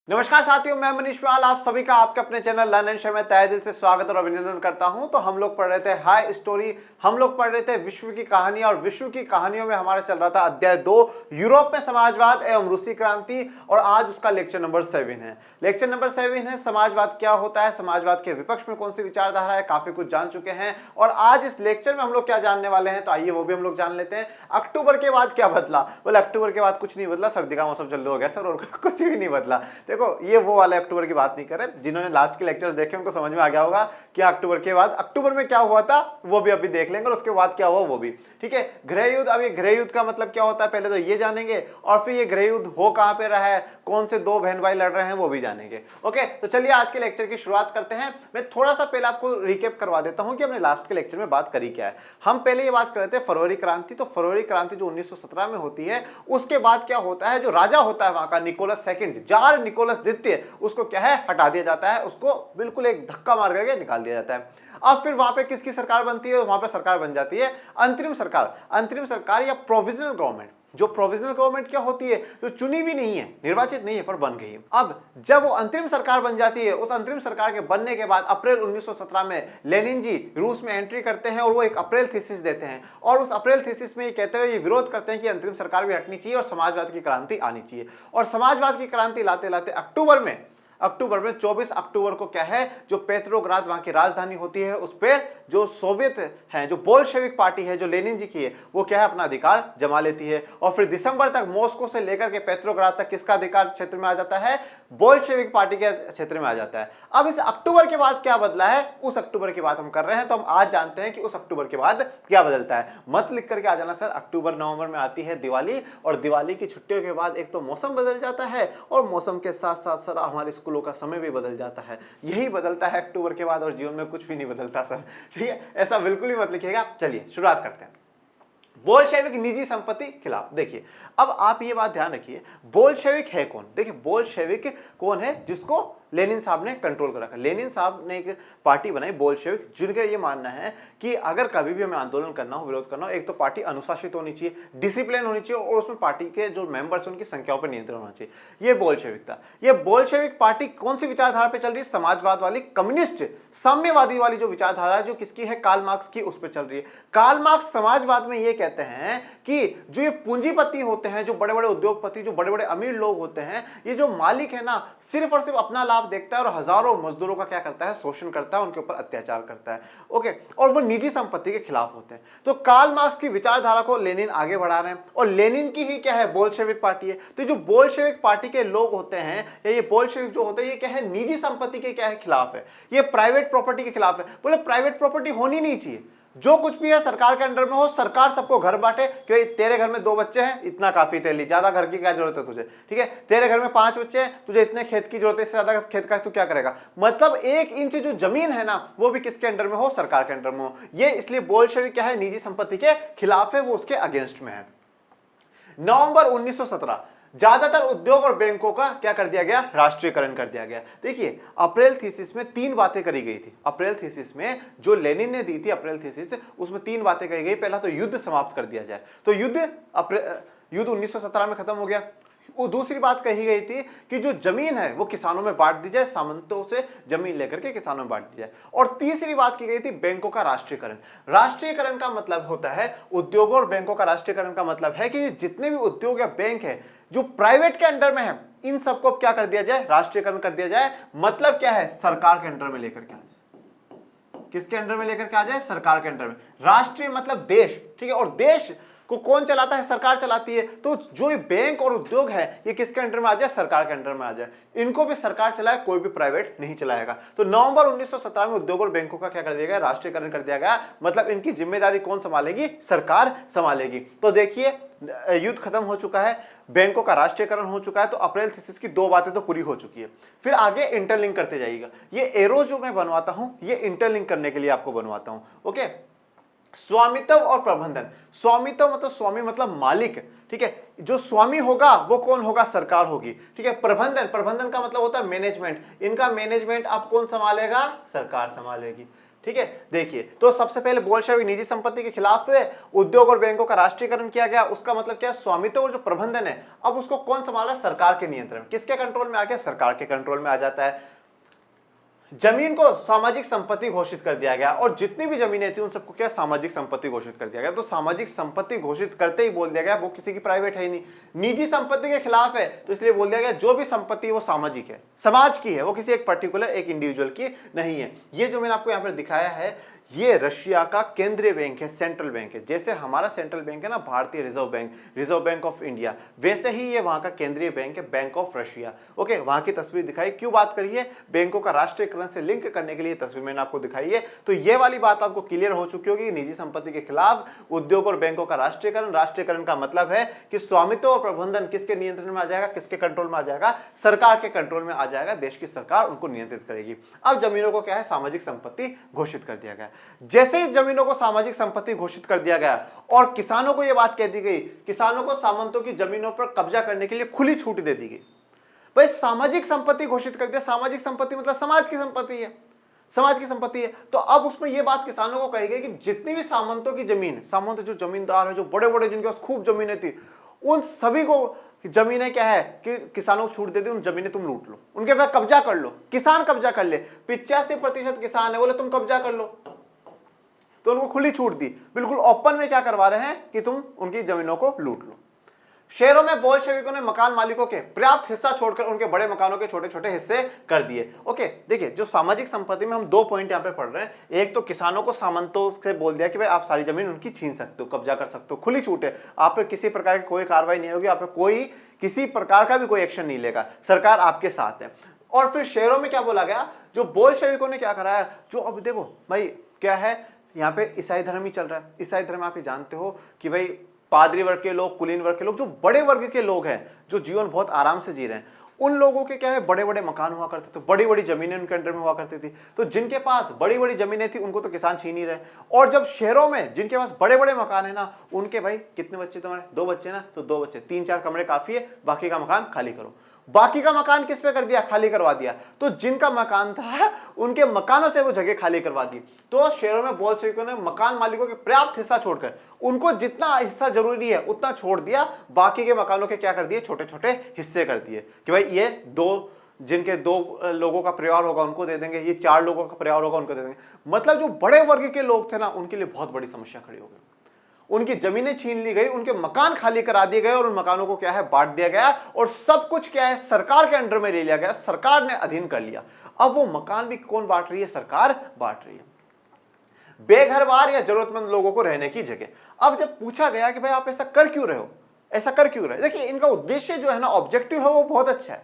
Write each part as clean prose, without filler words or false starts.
नमस्कार साथियों, मैं मनीष पाल आप सभी का आपके अपने चैनल लर्न एंड शेयर में तहे दिल से स्वागत और अभिनंदन करता हूं। तो हम लोग पढ़ रहे थे हाई स्टोरी, हम लोग पढ़ रहे थे विश्व की कहानियां और विश्व की कहानियों में हमारा चल रहा था अध्याय 2 यूरोप में समाजवाद एवं रूसी क्रांति और आज उसका लेक्चर नंबर 7 है। लेक्चर नंबर 7 है समाजवाद क्या होता है, समाजवाद के विपक्ष में कौन सी विचारधारा है, काफी कुछ जान चुके हैं और आज इस लेक्चर में हम लोग क्या जानने वाले हैं, तो आइए वो भी हम लोग जान लेते हैं। अक्टूबर के बाद क्या बदला? बोले अक्टूबर के बाद कुछ नहीं बदला, सर्दी का मौसम चालू हो गया सर और कुछ भी नहीं बदला। देखो ये वो वाला अक्टूबर की बात नहीं कर रहे, जिन्होंने लास्ट के लेक्चर्स देखे उनको समझ में आ गया होगा कि अक्टूबर के बाद अक्टूबर में क्या हुआ था वो भी अभी देख लेंगे और उसके बाद क्या हुआ वो भी। ठीक है, गृह युद्ध। अब ये गृह युद्ध का मतलब क्या होता है पहले तो ये जानेंगे और फिर ये गृह युद्ध हो कहां पे रहा है, कौन से दो बहन भाई लड़ रहे हैं वो भी जानेंगे। ओके, तो चलिए आज के लेक्चर की शुरुआत करते हैं। मैं थोड़ा सा पहले आपको रिकेप करवा देता हूं कि हमने लास्ट के लेक्चर में बात करी क्या है। हम पहले ये बात कर रहे थे फरवरी क्रांति। तो फरवरी क्रांति जो 1917 में होती है उसके बाद क्या होता है, जो राजा होता है वहां का निकोलस सेकंड, जार निकोलस द्वितीय, उसको क्या है हटा दिया जाता है, उसको बिल्कुल एक धक्का मार करके निकाल दिया जाता है। अब फिर वहां पे किसकी सरकार बनती है? वहां पे सरकार बन जाती है अंतरिम सरकार। अंतरिम सरकार या प्रोविजनल गवर्नमेंट। जो प्रोविजनल गवर्नमेंट क्या होती है, जो चुनी भी नहीं है, निर्वाचित नहीं है, पर बन गई है। अब जब वो अंतरिम सरकार बन जाती है, उस अंतरिम सरकार के बनने के बाद अप्रैल 1917 में लेनिन जी रूस में एंट्री करते हैं और वो एक अप्रैल थीसिस देते हैं और उस अप्रैल थीसिस में ये कहते हुए ये विरोध करते हैं कि अंतरिम सरकार भी हटनी चाहिए और समाजवाद की क्रांति आनी चाहिए। और समाजवाद की क्रांति लाते लाते अक्टूबर में 24 अक्टूबर को क्या है, जो पेट्रोग्राद वहां की राजधानी होती है, उस पर जो सोवियत है, जो बोल्शेविक पार्टी है जो लेनिन जी की है, वो क्या है अपना अधिकार जमा लेती है। और फिर दिसंबर तक मॉस्को से लेकर के पेट्रोग्राद तक किसका अधिकार क्षेत्र में आ जाता है? बोल्शेविक पार्टी के क्षेत्र में आ जाता है। अब इस अक्टूबर के बाद क्या बदला है, उस अक्टूबर की बात हम कर रहे हैं। तो हम आज जानते हैं कि उस अक्टूबर के बाद क्या बदलता है। मत लिख करके आ जाना सर, अक्टूबर नवंबर में आती है दिवाली और दिवाली की छुट्टियों के बाद एक तो मौसम बदल जाता है और मौसम के साथ साथ सर हमारे स्कूलों का समय भी बदल जाता है। यही बदलता है अक्टूबर के बाद और जीवन में कुछ भी नहीं बदलता सर। ठीक है, ऐसा बिल्कुल ही मत लिखिएगा। चलिए शुरुआत करते हैं। बोल्शेविक निजी संपत्ति खिलाफ। देखिए अब आप ये बात ध्यान रखिए, बोल्शेविक है कौन? देखिए बोल्शेविक कौन है जिसको लेनिन साहब ने कंट्रोल कर रखा। लेनिन साहब ने एक पार्टी बनाई बोल्शेविक, जिनका ये मानना है कि अगर कभी भी हमें आंदोलन करना हो, विरोध करना हो, एक तो पार्टी अनुशासित होनी चाहिए, डिसिप्लिन होनी चाहिए और उसमें पार्टी के जो मेंबर्स उनकी संख्याओं पर नियंत्रण होना चाहिए। ये बोल्शेविक था। ये बोल्शेविक पार्टी कौन सी विचारधारा पे चल रही है? समाजवाद वाली, कम्युनिस्ट साम्यवादी वाली जो विचारधारा है, जो किसकी है? कार्ल मार्क्स की, उस पर चल रही है। कार्ल मार्क्स समाजवाद में ये कहते हैं कि जो ये पूंजीपति होते हैं, जो बड़े बड़े उद्योगपति, जो बड़े बड़े अमीर लोग होते हैं, ये जो मालिक है ना, सिर्फ और सिर्फ अपना लाभ देखता है और हजारों मजदूरों का क्या करता है? शोषण करता है, उनके ऊपर अत्याचार करता है। ओके, और वो निजी संपत्ति के खिलाफ होते हैं। तो कार्ल मार्क्स की विचारधारा को लेनिन आगे बढ़ा रहे हैं और लेनिन की ही क्या है? बोल्शेविक पार्टी है। तो जो बोल्शेविक पार्टी के लोग होते हैं या ये बोल्शेविक जो होते हैं, ये क्या है? निजी संपत्ति के क्या है? खिलाफ है। ये प्राइवेट प्रॉपर्टी के खिलाफ है। बोले प्राइवेट प्रॉपर्टी होनी नहीं चाहिए, जो कुछ भी है सरकार के अंडर में हो, सरकार सबको घर बांटे कि तेरे घर में 2 बच्चे हैं, इतना काफी तेरे लिए, ज्यादा घर की क्या जरूरत है तुझे? ठीक है, तेरे घर में 5 बच्चे हैं, तुझे इतने खेत की जरूरत है, इससे ज्यादा खेत का तू क्या करेगा? मतलब 1 इंच जो जमीन है ना, वो भी किसके अंडर में हो? सरकार के अंडर में हो। ये इसलिए बोल्शेविक क्या है? निजी संपत्ति के खिलाफ है, वो उसके अगेंस्ट में है। नवंबर 1917 ज्यादातर उद्योग और बैंकों का क्या कर दिया गया? राष्ट्रीयकरण कर दिया गया। देखिए अप्रैल थीसिस में 3 बातें करी गई थी। अप्रैल थीसिस में जो लेनिन ने दी थी अप्रैल थीसिस, उसमें 3 बातें कही गई। पहला तो युद्ध समाप्त कर दिया जाए, तो युद्ध 1917 में खत्म हो गया। वो दूसरी बात कही गई थी कि जो जमीन है वो किसानों में बांट दी जाए, सामंतों से जमीन लेकर के किसानों में बांट दी जाए। और तीसरी बात की गई थी बैंकों का राष्ट्रीयकरण। राष्ट्रीयकरण का मतलब होता है, उद्योगों और बैंकों का राष्ट्रीयकरण का मतलब है कि जितने भी उद्योग या बैंक है जो प्राइवेट के अंडर में है, इन सबको क्या कर दिया जाए? राष्ट्रीयकरण कर दिया जाए। मतलब क्या है? सरकार के अंडर में लेकर के आ जाए। किसके अंडर में लेकर के आ जाए? सरकार के अंडर में। राष्ट्रीय मतलब देश, ठीक है, और देश को कौन चलाता है? सरकार चलाती है। तो जो ये बैंक और उद्योग है ये किसके अंडर में आ जाए? सरकार के अंडर में आ जाए। इनको भी सरकार चलाए, कोई भी प्राइवेट नहीं चलाएगा। तो नवंबर 1917 में उद्योग और बैंकों का क्या कर दिया गया? राष्ट्रीयकरण कर दिया गया। मतलब इनकी जिम्मेदारी कौन संभालेगी? सरकार संभालेगी। तो देखिए युद्ध खत्म हो चुका है, बैंकों का राष्ट्रीयकरण हो चुका है, तो अप्रैल थीसिस की 2 बातें तो पूरी हो चुकी है। फिर आगे इंटरलिंक करते जाइएगा। ये एरो जो मैं बनवाता हूं, ये इंटरलिंक करने के लिए आपको बनवाता हूं। ओके, स्वामित्व और प्रबंधन। स्वामित्व मतलब स्वामी मतलब मालिक, ठीक है, जो स्वामी होगा वो कौन होगा? सरकार होगी। ठीक है, प्रबंधन का मतलब होता है मैनेजमेंट। इनका मैनेजमेंट अब कौन संभालेगा? सरकार संभालेगी। ठीक है, देखिए तो सबसे पहले बोल्शेविक निजी संपत्ति के खिलाफ हुए, उद्योग और बैंकों का राष्ट्रीयकरण किया गया। उसका मतलब क्या है, स्वामित्व और जो प्रबंधन है अब उसको कौन संभाल रहा है, सरकार के नियंत्रण में। किसके कंट्रोल में आ गया, सरकार के कंट्रोल में आ जाता है। जमीन को सामाजिक संपत्ति घोषित कर दिया गया और जितनी भी जमीनें थी उन सबको क्या सामाजिक संपत्ति घोषित कर दिया गया। तो सामाजिक संपत्ति घोषित करते ही बोल दिया गया वो किसी की प्राइवेट है ही नहीं, निजी संपत्ति के खिलाफ है, तो इसलिए बोल दिया गया जो भी संपत्ति है वो सामाजिक है, समाज की है, वो किसी एक पर्टिकुलर एक इंडिविजुअल की नहीं है। ये जो मैंने आपको यहाँ पर दिखाया है ये रशिया का केंद्रीय बैंक है, सेंट्रल बैंक है। जैसे हमारा सेंट्रल बैंक है ना भारतीय reserve bank, reserve bank of India, वैसे ही ये वहां का केंद्रीय बैंक है, बैंक ऑफ रशिया। ओके, वहां की तस्वीर दिखाई, क्यों बात करिए, बैंकों का राष्ट्रीयकरण से लिंक करने के लिए तस्वीर मैंने आपको दिखाई है। तो ये वाली बात आपको क्लियर हो चुकी होगी, निजी संपत्ति के खिलाफ, उद्योग और बैंकों का राष्ट्रीयकरण। राष्ट्रीयकरण का मतलब है कि स्वामित्व और प्रबंधन किसके नियंत्रण में आ जाएगा, किसके कंट्रोल में आ जाएगा, सरकार के कंट्रोल में आ जाएगा, देश की सरकार उनको नियंत्रित करेगी। अब जमीनों को क्या है, सामाजिक संपत्ति घोषित कर दिया गया। जैसे ही जमीनों को सामाजिक संपत्ति घोषित कर दिया गया और किसानों को यह बात कह दी गई, किसानों को सामंतों की जमीनों पर कब्जा करने के लिए खुली छूट दे दी गई। भाई सामाजिक संपत्ति घोषित कर दिया, सामाजिक संपत्ति मतलब समाज की संपत्ति है, समाज की संपत्ति है। तो अब उसमें यह बात किसानों को कही गई कि जितनी भी सामंतों की जमीन, सामंत जो जमींदार है, जो बड़े बड़े जिनके पास खूब जमीनें थी, उन सभी को जमीनें क्या है कि किसानों को छूट दे दी, उन जमीनें तुम लूट लो, उनके पास कब्जा कर लो, किसान कब्जा कर ले। 85% किसान है, बोले तुम कब्जा कर लो, तो उनको खुली छूट दी, बिल्कुल ओपन में क्या करवा रहे हैं कि तुम उनकी जमीनों को लूट लो। शहरों में बोल्शेविकों ने मकान मालिकों के पर्याप्त हिस्सा छोड़कर उनके बड़े मकानों के छोटे छोटे हिस्से कर दिए। ओके, देखिए जो सामाजिक संपत्ति में हम 2 पॉइंट यहाँ पे पढ़ रहे हैं। एक तो किसानों को सामंतों से बोल दिया कि भाई आप सारी जमीन उनकी छीन सकते हो, कब्जा कर सकते हो, खुली छूट है, आप पे किसी प्रकार की कोई कार्रवाई नहीं होगी, आप पे कोई किसी प्रकार का भी कोई एक्शन नहीं लेगा, सरकार आपके साथ है। और फिर शहरों में क्या बोला गया, जो बोल्शेविकों ने क्या कराया, जो अब देखो भाई क्या है, यहाँ पे ईसाई धर्म ही चल रहा है। ईसाई धर्म आप ये जानते हो कि भाई पादरी वर्ग के लोग, कुलीन वर्ग के लोग, जो बड़े वर्ग के लोग हैं, जो जीवन बहुत आराम से जी रहे हैं, उन लोगों के क्या है, बड़े बड़े मकान हुआ करते थे, बड़ी बड़ी जमीनें उनके अंडर में हुआ करती थी। तो जिनके पास बड़ी बड़ी जमीनें थी उनको तो किसान छीन ही रहे। और जब शहरों में जिनके पास बड़े बड़े मकान है ना, उनके भाई कितने बच्चे तुम्हारे, 2 बच्चे ना, तो 2 बच्चे, 3-4 कमरे काफी है, बाकी का मकान खाली करो। बाकी का मकान किस पे कर दिया, खाली करवा दिया। तो जिनका मकान था उनके मकानों से वो जगह खाली करवा दी। तो शहरों में बोल्शेविकों ने मकान मालिकों के पर्याप्त हिस्सा छोड़कर उनको जितना हिस्सा जरूरी है उतना छोड़ दिया, बाकी के मकानों के क्या कर दिए, छोटे छोटे हिस्से कर दिए कि भाई ये जिनके 2 लोगों का परिवार होगा उनको दे देंगे, ये 4 लोगों का परिवार होगा उनको दे देंगे। मतलब जो बड़े वर्ग के लोग थे ना, उनके लिए बहुत बड़ी समस्या खड़ी हो गई। उनकी जमीनें छीन ली गई, उनके मकान खाली करा दिए गए और उन मकानों को क्या है, बांट दिया गया और सब कुछ क्या है, सरकार के अंडर में ले लिया गया, सरकार ने अधीन कर लिया। अब वो मकान भी कौन बांट रही है, सरकार बांट रही है, बेघरवार या जरूरतमंद लोगों को रहने की जगह। अब जब पूछा गया कि भाई आप ऐसा कर क्यों रहे हो, ऐसा कर क्यों रहे, देखिए इनका उद्देश्य जो है ना, ऑब्जेक्टिव है वो बहुत अच्छा है,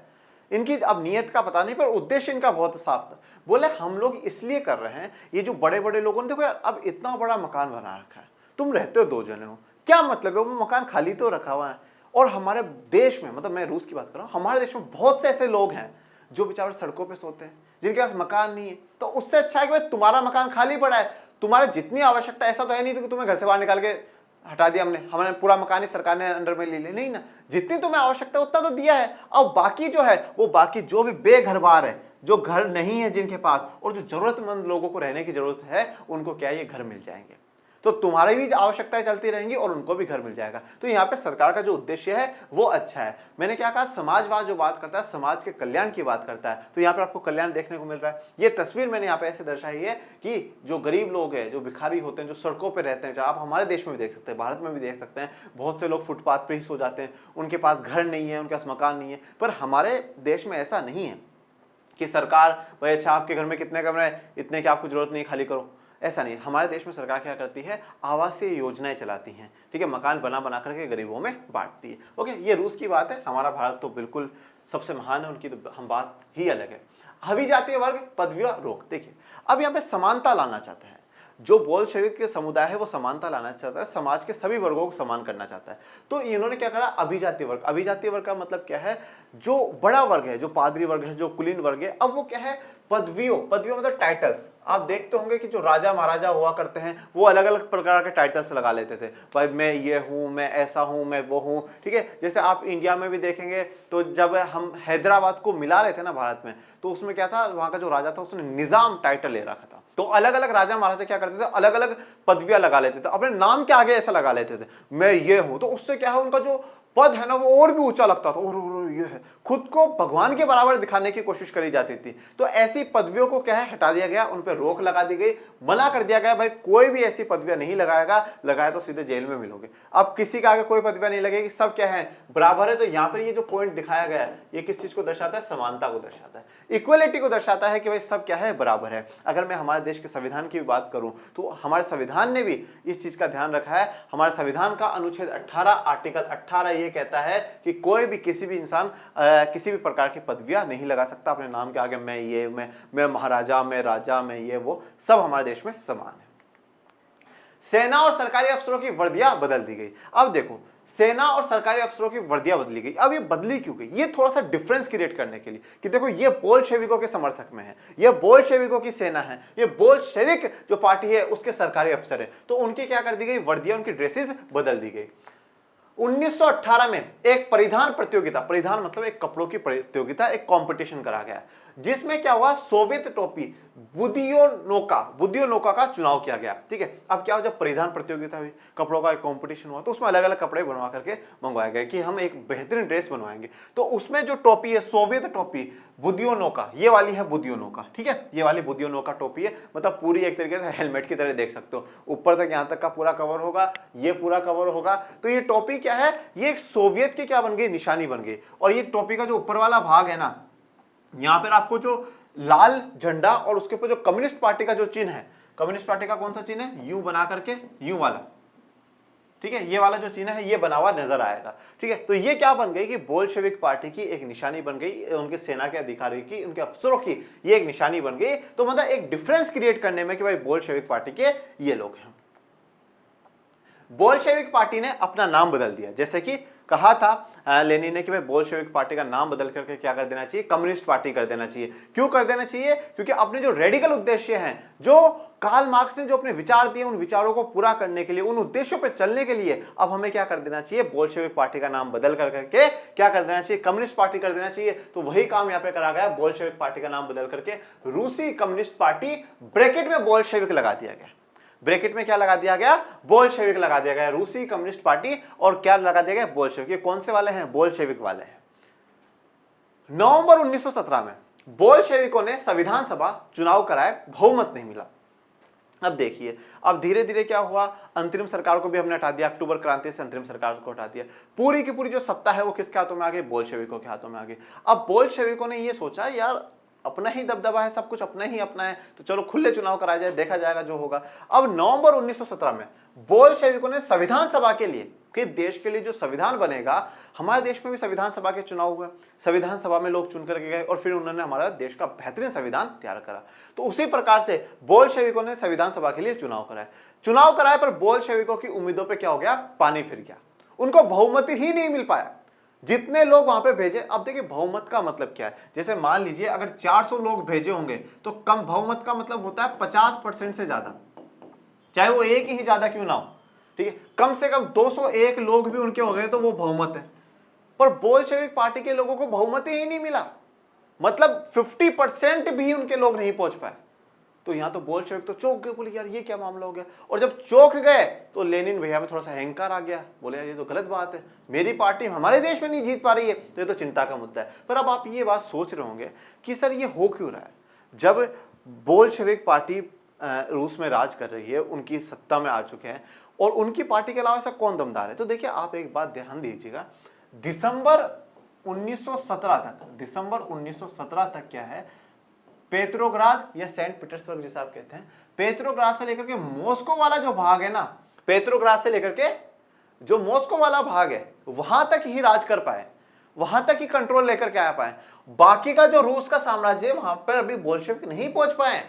इनकी अब नियत का पता नहीं पर उद्देश्य इनका बहुत साफ था। बोले हम लोग इसलिए कर रहे हैं, ये जो बड़े बड़े लोगों ने, देखो यार अब इतना बड़ा मकान बना रखा है, तुम रहते हो 2 जने हो, क्या मतलब है, वो मकान खाली तो रखा हुआ है। और हमारे देश में, मतलब मैं रूस की बात कर रहा हूं, हमारे देश में बहुत से ऐसे लोग हैं जो बेचारे सड़कों पे सोते हैं, जिनके पास मकान नहीं है। तो उससे अच्छा है कि भाई तुम्हारा मकान खाली पड़ा है, तुम्हारे जितनी आवश्यकता, ऐसा तो है नहीं कि तुम्हें घर से बाहर निकाल के हटा दिया हमने पूरा मकान ही सरकार ने अंडर में ले लिया, नहीं ना, जितनी तुम्हें आवश्यकता है उतना तो दिया है। अब बाकी जो है वो बाकी जो भी बेघरवार है, जो घर नहीं है जिनके पास, और जो जरूरतमंद लोगों को रहने की जरूरत है, उनको क्या ये घर मिल जाएंगे। तो तुम्हारी भी आवश्यकताएं चलती रहेंगी और उनको भी घर मिल जाएगा। तो यहाँ पे सरकार का जो उद्देश्य है वो अच्छा है। मैंने क्या कहा, समाजवाद जो बात करता है, समाज के कल्याण की बात करता है, तो यहाँ पे आपको कल्याण देखने को मिल रहा है। ये तस्वीर मैंने यहाँ पे ऐसे दर्शाई है कि जो गरीब लोग हैं, जो भिखारी होते हैं, जो सड़कों पर रहते हैं, आप हमारे देश में भी देख सकते हैं, भारत में भी देख सकते हैं, बहुत से लोग फुटपाथ पर ही सो जाते हैं, उनके पास घर नहीं है, उनके पास मकान नहीं है। पर हमारे देश में ऐसा नहीं है कि सरकार भाई अच्छा आपके घर में कितने कमरे हैं, इतने की आपको जरूरत नहीं, खाली करो, ऐसा नहीं। हमारे देश में सरकार क्या करती है, आवासीय योजनाएं चलाती हैं, ठीक है, मकान बना बना करके गरीबों में बांटती है। ओके, ये रूस की बात है, हमारा भारत तो बिल्कुल सबसे महान है, उनकी तो हम बात ही अलग है। अभिजातीय वर्ग पदवियां रोक, देखिए अब यहाँ पे समानता लाना चाहता है, जो बोल्शेविक के समुदाय है वो समानता लाना चाहता है, समाज के सभी वर्गों को समान करना चाहता है। तो इन्होंने क्या करा, अभिजातीय वर्ग। अभिजातीय वर्ग का मतलब क्या है, जो बड़ा वर्ग है, जो पादरी वर्ग है, जो कुलीन वर्ग है, अब वो क्या है, पदवियों मतलब टाइटल्स। आप देखते होंगे कि जो राजा महाराजा हुआ करते हैं वो अलग अलग प्रकार के टाइटल्स लगा लेते थे, भाई मैं ये हूँ, मैं ऐसा हूँ, मैं वो हूँ, ठीक है। जैसे आप इंडिया में भी देखेंगे तो जब हम हैदराबाद को मिला रहे थे ना भारत में, तो उसमें क्या था, वहां का जो राजा था उसने निजाम टाइटल ले रखा था। तो अलग अलग राजा महाराजा क्या करते थे, अलग अलग पदवियां लगा लेते थे, अपने नाम के आगे ऐसा लगा लेते थे, मैं ये हूं। तो उससे क्या है, उनका जो पद है ना वो और भी ऊंचा लगता था, और ये है, खुद को भगवान के बराबर दिखाने की कोशिश करी जाती थी। तो ऐसी पदवियों को क्या है, हटा दिया गया, उन पर रोक लगा दी गई, मना कर दिया गया भाई कोई भी ऐसी पदवियां नहीं लगाएगा, लगाया तो सीधे जेल में मिलोगे। अब किसी के आगे कोई पदवियां नहीं लगेगी, सब क्या है, बराबर है। तो यहाँ पर ये जो पॉइंट दिखाया गया है, ये किस चीज को दर्शाता है, समानता को दर्शाता है, इक्वलिटी को दर्शाता है कि भाई सब क्या है, बराबर है। अगर मैं हमारे देश के संविधान की बात करूं तो हमारे संविधान ने भी इस चीज का ध्यान रखा है। हमारे संविधान का अनुच्छेद 18 आर्टिकल 18 ये कहता है कि कोई भी किसी भी इंसान किसी भी प्रकार की पदवियां नहीं लगा सकता अपने नाम के आगे, मैं ये, मैं महाराजा, मैं राजा, मैं ये वो, सब हमारे देश में समान है। सेना और सरकारी अफसरों की वर्दियां बदल दी गई। अब देखो, सेना और सरकारी अफसरों की वर्दियां बदली गई। अब ये बदली क्यों गई, ये थोड़ा सा डिफरेंस क्रिएट करने के लिए कि देखो ये बोल्शेविकों के समर्थक में है, ये बोल्शेविकों की सेना है, ये बोल्शेविक जो पार्टी है उसके सरकारी अफसर है, तो उनकी क्या कर दी गई, वर्दियां, उनकी ड्रेसेस बदल दी गई। 1918 में एक परिधान प्रतियोगिता, परिधान मतलब एक कपड़ों की प्रतियोगिता, एक कंपटीशन करा गया, जिसमें क्या हुआ, सोवियत टोपी बुदियोनोका का चुनाव किया गया। ठीक है, अब क्या हो, जब परिधान प्रतियोगिता हुई, कपड़ों का एक कंपटीशन हुआ, तो उसमें अलग अलग कपड़े बनवा करके मंगवाए गए कि हम एक बेहतरीन ड्रेस बनवाएंगे। तो उसमें जो टोपी है, सोवियत टोपी बुदियोनोका, ये वाली है बुदियोनोका। ठीक है, ये वाली बुदियोनोका टोपी है, मतलब पूरी एक तरीके से हेलमेट की तरह देख सकते हो, ऊपर तक यहां तक का पूरा कवर होगा, ये पूरा कवर होगा। तो ये टोपी क्या है, ये एक सोवियत की क्या बन गई, निशानी बन गई। और ये टोपी का जो ऊपर वाला भाग है ना, यहां पर आपको जो लाल झंडा और उसके ऊपर जो कम्युनिस्ट पार्टी का जो चिन्ह है, कम्युनिस्ट पार्टी का कौन सा चिन्ह है, यू बना करके, यू वाला, ठीक है, ये वाला जो चिन्ह है ये बना हुआ नजर आएगा। ठीक है, तो ये क्या बन गई कि बोल्शेविक पार्टी की एक निशानी बन गई, उनके सेना के अधिकारियों की, उनके अफसरों की ये एक निशानी बन गई। तो मतलब एक डिफरेंस क्रिएट करने में कि भाई बोल्शेविक पार्टी के ये लोग हैं। बोल्शेविक पार्टी ने अपना नाम बदल दिया, जैसे कि कहा था लेनिन ने कि भाई बोल्शेविक पार्टी का नाम बदल करके क्या कर देना चाहिए, कम्युनिस्ट पार्टी कर देना चाहिए। क्यों कर देना चाहिए, क्योंकि अपने जो रेडिकल उद्देश्य हैं, जो कार्ल मार्क्स ने जो अपने विचार दिए, उन विचारों को पूरा करने के लिए, उन उद्देश्यों पर चलने के लिए अब हमें क्या कर देना चाहिए, बोल्शेविक पार्टी का नाम बदल करके क्या कर देना चाहिए, कम्युनिस्ट पार्टी कर देना चाहिए। तो वही काम यहाँ पे करा गया, बोल्शेविक पार्टी का नाम बदल करके रूसी कम्युनिस्ट पार्टी, ब्रैकेट में बोल्शेविक लगा दिया गया। ब्रैकेट में क्या लगा दिया गया, बोल्शेविक लगा दिया गया, रूसी कम्युनिस्ट पार्टी, और क्या लगा दिया गया, बोल्शेविक। ये कौन से वाले हैं, बोल्शेविक वाले हैं। नवंबर 1917 में बोल्शेविकों ने संविधान सभा चुनाव कराए, बहुमत नहीं मिला। अब देखिए, अब धीरे धीरे क्या हुआ, अंतरिम सरकार को भी हमने हटा दिया, अक्टूबर क्रांति से अंतरिम सरकार को हटा दिया, पूरी की पूरी जो सत्ता है वो किसके हाथों में आ गई, बोल्शेविकों के हाथों में आ गई। अब बोल्शेविकों ने ये सोचा, यार अपना ही दबदबा है, सब कुछ अपना ही अपना है, तो चलो खुले चुनाव कराया जाए, देखा जाएगा जो होगा। अब नवंबर 1917 में बोल्शेविकों ने संविधान सभा के लिए, कि देश के लिए जो संविधान बनेगा, हमारे देश में भी संविधान सभा के चुनाव हुए, संविधान सभा में लोग चुन करके गए और फिर उन्होंने हमारा देश का बेहतरीन संविधान तैयार करा। तो उसी प्रकार से बोल्शेविकों ने संविधान सभा के लिए चुनाव कराए, पर बोल्शेविकों की उम्मीदों पर क्या हो गया, पानी फिर गया, उनको बहुमत ही नहीं मिल पाया। जितने लोग वहां पे भेजे, अब देखिए बहुमत का मतलब क्या है, जैसे मान लीजिए अगर 400 लोग भेजे होंगे तो कम, बहुमत का मतलब होता है 50% से ज्यादा, चाहे वो एक ही ज्यादा क्यों ना हो। ठीक है, कम से कम 201 लोग भी उनके हो गए तो वो बहुमत है। पर बोल्शेविक पार्टी के लोगों को बहुमत ही नहीं मिला, मतलब 50% भी उनके लोग नहीं पहुंच पाए। तो यहां तो बोल्शेविक तो चौंक गए, बोले यार ये क्या मामला हो गया। और जब चौंक गए तो लेनिन भैया में थोड़ा सा अहंकार आ गया, बोले यार ये तो गलत बात है, मेरी पार्टी हमारे देश में नहीं जीत पा रही है, तो ये तो चिंता का मुद्दा है। पर अब आप ये बात सोच रहे होंगे कि सर ये हो क्यों रहा है, जब बोल्शेविक पार्टी रूस में राज कर रही है, उनकी सत्ता में आ चुके हैं, और उनकी पार्टी के अलावा ऐसा कौन दमदार है। तो देखिए आप एक बात ध्यान दीजिएगा, दिसंबर 1917 तक क्या है, पेट्रोग्राद या सेंट पीटर्सबर्ग जैसा आप कहते हैं, पेट्रोग्राद से लेकर के मॉस्को वाला जो भाग है ना, पेट्रोग्राद से लेकर के जो मॉस्को वाला भाग है वहां तक ही राज कर पाए, वहां तक ही कंट्रोल लेकर के आ पाए। बाकी का जो रूस का साम्राज्य वहां पर अभी बोल्शेविक नहीं पहुंच पाए,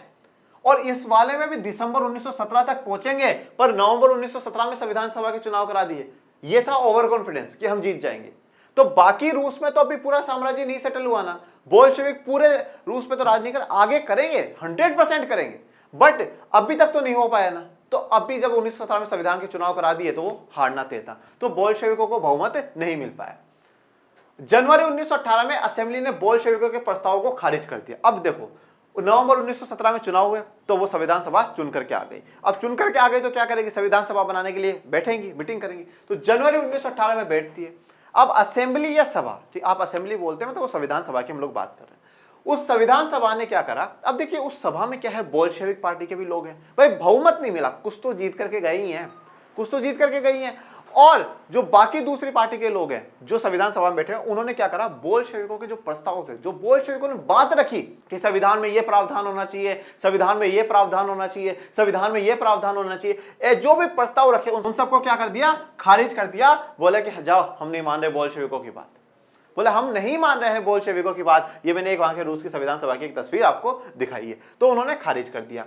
और इस वाले में भी दिसंबर 1917 तक पहुंचेंगे, पर नवंबर 1917 में संविधान सभा के चुनाव करा दिए। ये था ओवर कॉन्फिडेंस कि हम जीत जाएंगे। तो बाकी रूस में तो अभी पूरा साम्राज्य नहीं सेटल हुआ ना, बोल्शेविक पूरे रूस में तो राज नहीं कर, आगे करेंगे 100% करेंगे, बट अभी तक तो नहीं हो पाया ना। तो अभी जब 1917 में संविधान के चुनाव करा दिए तो वो हारना तय था, तो बोल्शेविकों को बहुमत नहीं मिल पाया। जनवरी 1918 में असेंबली ने बोल्शेविकों के प्रस्ताव को खारिज कर दिया। अब देखो नवंबर 1917 में चुनाव हुए तो वो संविधान सभा चुन करके आ गई। अब चुन करके आ गई तो क्या करेगी, संविधान सभा बनाने के लिए बैठेंगी, मीटिंग करेंगी। तो जनवरी 1918 में बैठती है। अब असेंबली या सभा, ठीक, आप असेंबली बोलते हैं, तो वो संविधान सभा की हम लोग बात कर रहे हैं। उस संविधान सभा ने क्या करा, अब देखिए उस सभा में क्या है, बोल्शेविक पार्टी के भी लोग हैं। भाई बहुमत नहीं मिला, कुछ तो जीत करके गई हैं, कुछ तो जीत करके गई हैं। और जो बाकी दूसरी पार्टी के लोग हैं जो संविधान सभा में बैठे हैं, उन्होंने क्या करा, बोल्शेविकों के जो प्रस्ताव थे, जो बोल्शेविकों ने बात रखी कि संविधान में यह प्रावधान होना चाहिए, संविधान में यह प्रावधान होना चाहिए, संविधान में यह प्रावधान होना चाहिए, जो भी प्रस्ताव रखे उन सबको क्या कर दिया, खारिज कर दिया। बोले कि जाओ, हम नहीं मान रहे बोल्शेविकों की बात। बोले हम नहीं मान रहे हैं बोल्शेविकों की बात। ये मैंने एक वहां के रूस की संविधान सभा की एक तस्वीर आपको दिखाई है। तो उन्होंने खारिज कर दिया।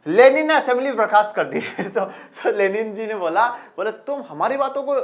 लेनिन ने असेंबली बर्खास्त कर दी। तो लेनिन जी ने बोले तुम हमारी बातों को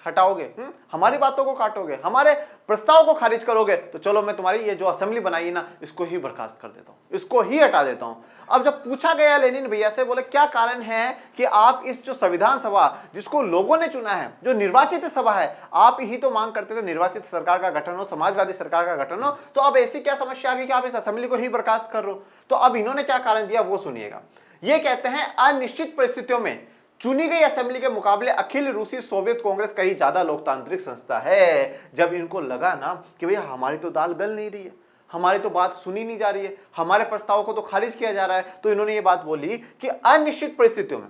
हटाओगे, हमारी बातों को काटोगे, हमारे प्रस्ताव को खारिज करोगे, तो चलो मैं तुम्हारी ये जो असेंबली बनाई है ना, इसको ही बर्खास्त कर देता हूं, इसको ही हटा देता हूं। अब जब पूछा गया लेनिन भैया से, बोले क्या कारण है कि आप इस जो संविधान सभा जिसको लोगों ने चुना है, जो निर्वाचित सभा है, आप ही तो मांग करते थे निर्वाचित सरकार का गठन हो, समाजवादी सरकार का गठन हो, तो अब ऐसी क्या समस्या आ गई कि आप इस असेंबली को ही बर्खास्त कर रहे हो? तो अब इन्होंने क्या कारण दिया वो सुनिएगा। ये कहते हैं अनिश्चित परिस्थितियों में चुनी गई असेंबली के मुकाबले अखिल रूसी सोवियत कांग्रेस कहीं ज्यादा लोकतांत्रिक संस्था है। जब इनको लगा ना कि भैया हमारी तो दाल गल नहीं रही है, हमारी तो बात सुनी नहीं जा रही है, हमारे प्रस्तावों को तो खारिज किया जा रहा है, तो इन्होंने ये बात बोली कि अनिश्चित परिस्थितियों में,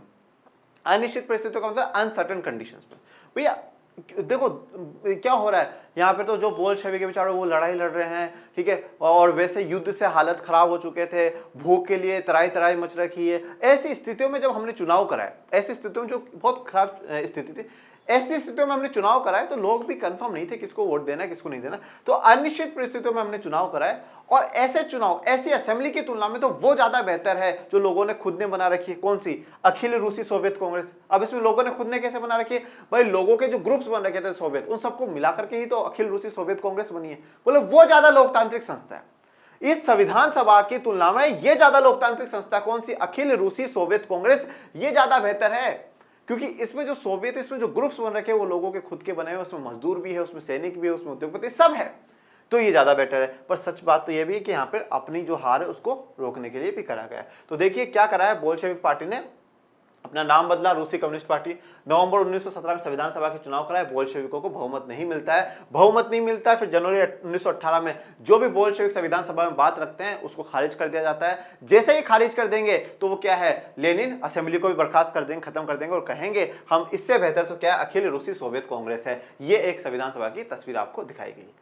अनिश्चित परिस्थितियों का मतलब अनसर्टेन कंडीशंस में, भैया देखो क्या हो रहा है यहाँ पे, तो जो बोल्शेविक के बेचारे वो लड़ाई लड़ रहे हैं, ठीक है, और वैसे युद्ध से हालत खराब हो चुके थे, भूख के लिए तराई तराई मच रखी है। ऐसी स्थितियों में जब हमने चुनाव कराया, ऐसी स्थितियों में जो बहुत खराब स्थिति थी, ऐसी स्थितियों में हमने चुनाव कराए तो लोग भी कंफर्म नहीं थे किसको वोट देना है किसको नहीं देना। तो अनिश्चित परिस्थितियों में हमने चुनाव कराए, और ऐसे चुनाव ऐसी असेंबली की तुलना में तो वो ज्यादा बेहतर है जो लोगों ने खुद ने बना रखी है। कौन सी? अखिल रूसी सोवियत कांग्रेस। अब इसमें लोगों ने खुद ने कैसे बना रखी है भाई? लोगों के जो ग्रुप्स बन रखे थे सोवियत, उन सबको मिलाकर के ही तो अखिल रूसी सोवियत कांग्रेस बनी है। बोले वो ज्यादा लोकतांत्रिक संस्था है। इस संविधान सभा की तुलना में ये ज्यादा लोकतांत्रिक संस्था कौन सी? अखिल रूसी सोवियत कांग्रेस। ये ज्यादा बेहतर है क्योंकि इसमें जो सोवियत, इसमें जो ग्रुप्स बन रखे हैं वो लोगों के खुद के बने हुए, उसमें मजदूर भी है, उसमें सैनिक भी है, उसमें उद्योगपति सब है, तो ये ज्यादा बेटर है। पर सच बात तो ये भी है कि यहाँ पर अपनी जो हार है उसको रोकने के लिए भी करा गया है। तो देखिए क्या करा है, बोल्शेविक पार्टी ने अपना नाम बदला रूसी कम्युनिस्ट पार्टी। नवंबर 1917 में संविधान सभा के चुनाव कराए, बोल्शेविकों को बहुमत नहीं मिलता है, बहुमत नहीं मिलता है। फिर जनवरी 1918 में जो भी बोल्शेविक संविधान सभा में बात रखते हैं उसको खारिज कर दिया जाता है। जैसे ही खारिज कर देंगे तो वो क्या है, लेनिन असेंबली को भी बर्खास्त कर देंगे, खत्म कर देंगे और कहेंगे हम इससे बेहतर तो क्या अखिल रूसी सोवियत कांग्रेस है। ये एक संविधान सभा की तस्वीर आपको दिखाई गई।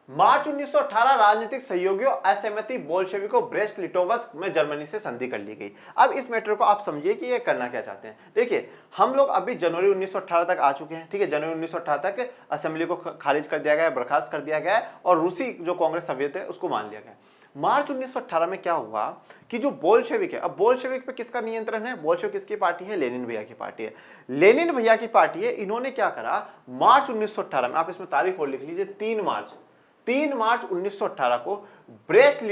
मार्च 1918 राजनीतिक सहयोगियों असहमति बोल्शेविकों ब्रेस्ट लिटोवस्क में जर्मनी से संधि कर ली गई। अब इस मैटर को आप समझिए कि ये करना क्या चाहते हैं। देखिए हम लोग अभी जनवरी 1918 तक आ चुके हैं, ठीक है, जनवरी 1918 तक असेंबली को खारिज कर दिया गया, बर्खास्त कर दिया गया और रूसी जो कांग्रेस सभ्यता है उसको मान लिया गया। मार्च 1918 में क्या हुआ कि जो बोल्शेविक है, अब बोल्शेविक पे किसका नियंत्रण है? बोल्शेविक किसकी पार्टी है? लेनिन भैया की पार्टी है। लेनिन भैया की पार्टी है। इन्होंने क्या करा, मार्च 1918 में, आप इसमें तारीख और लिख लीजिए, 3 मार्च 1918 को ब्रेस्ट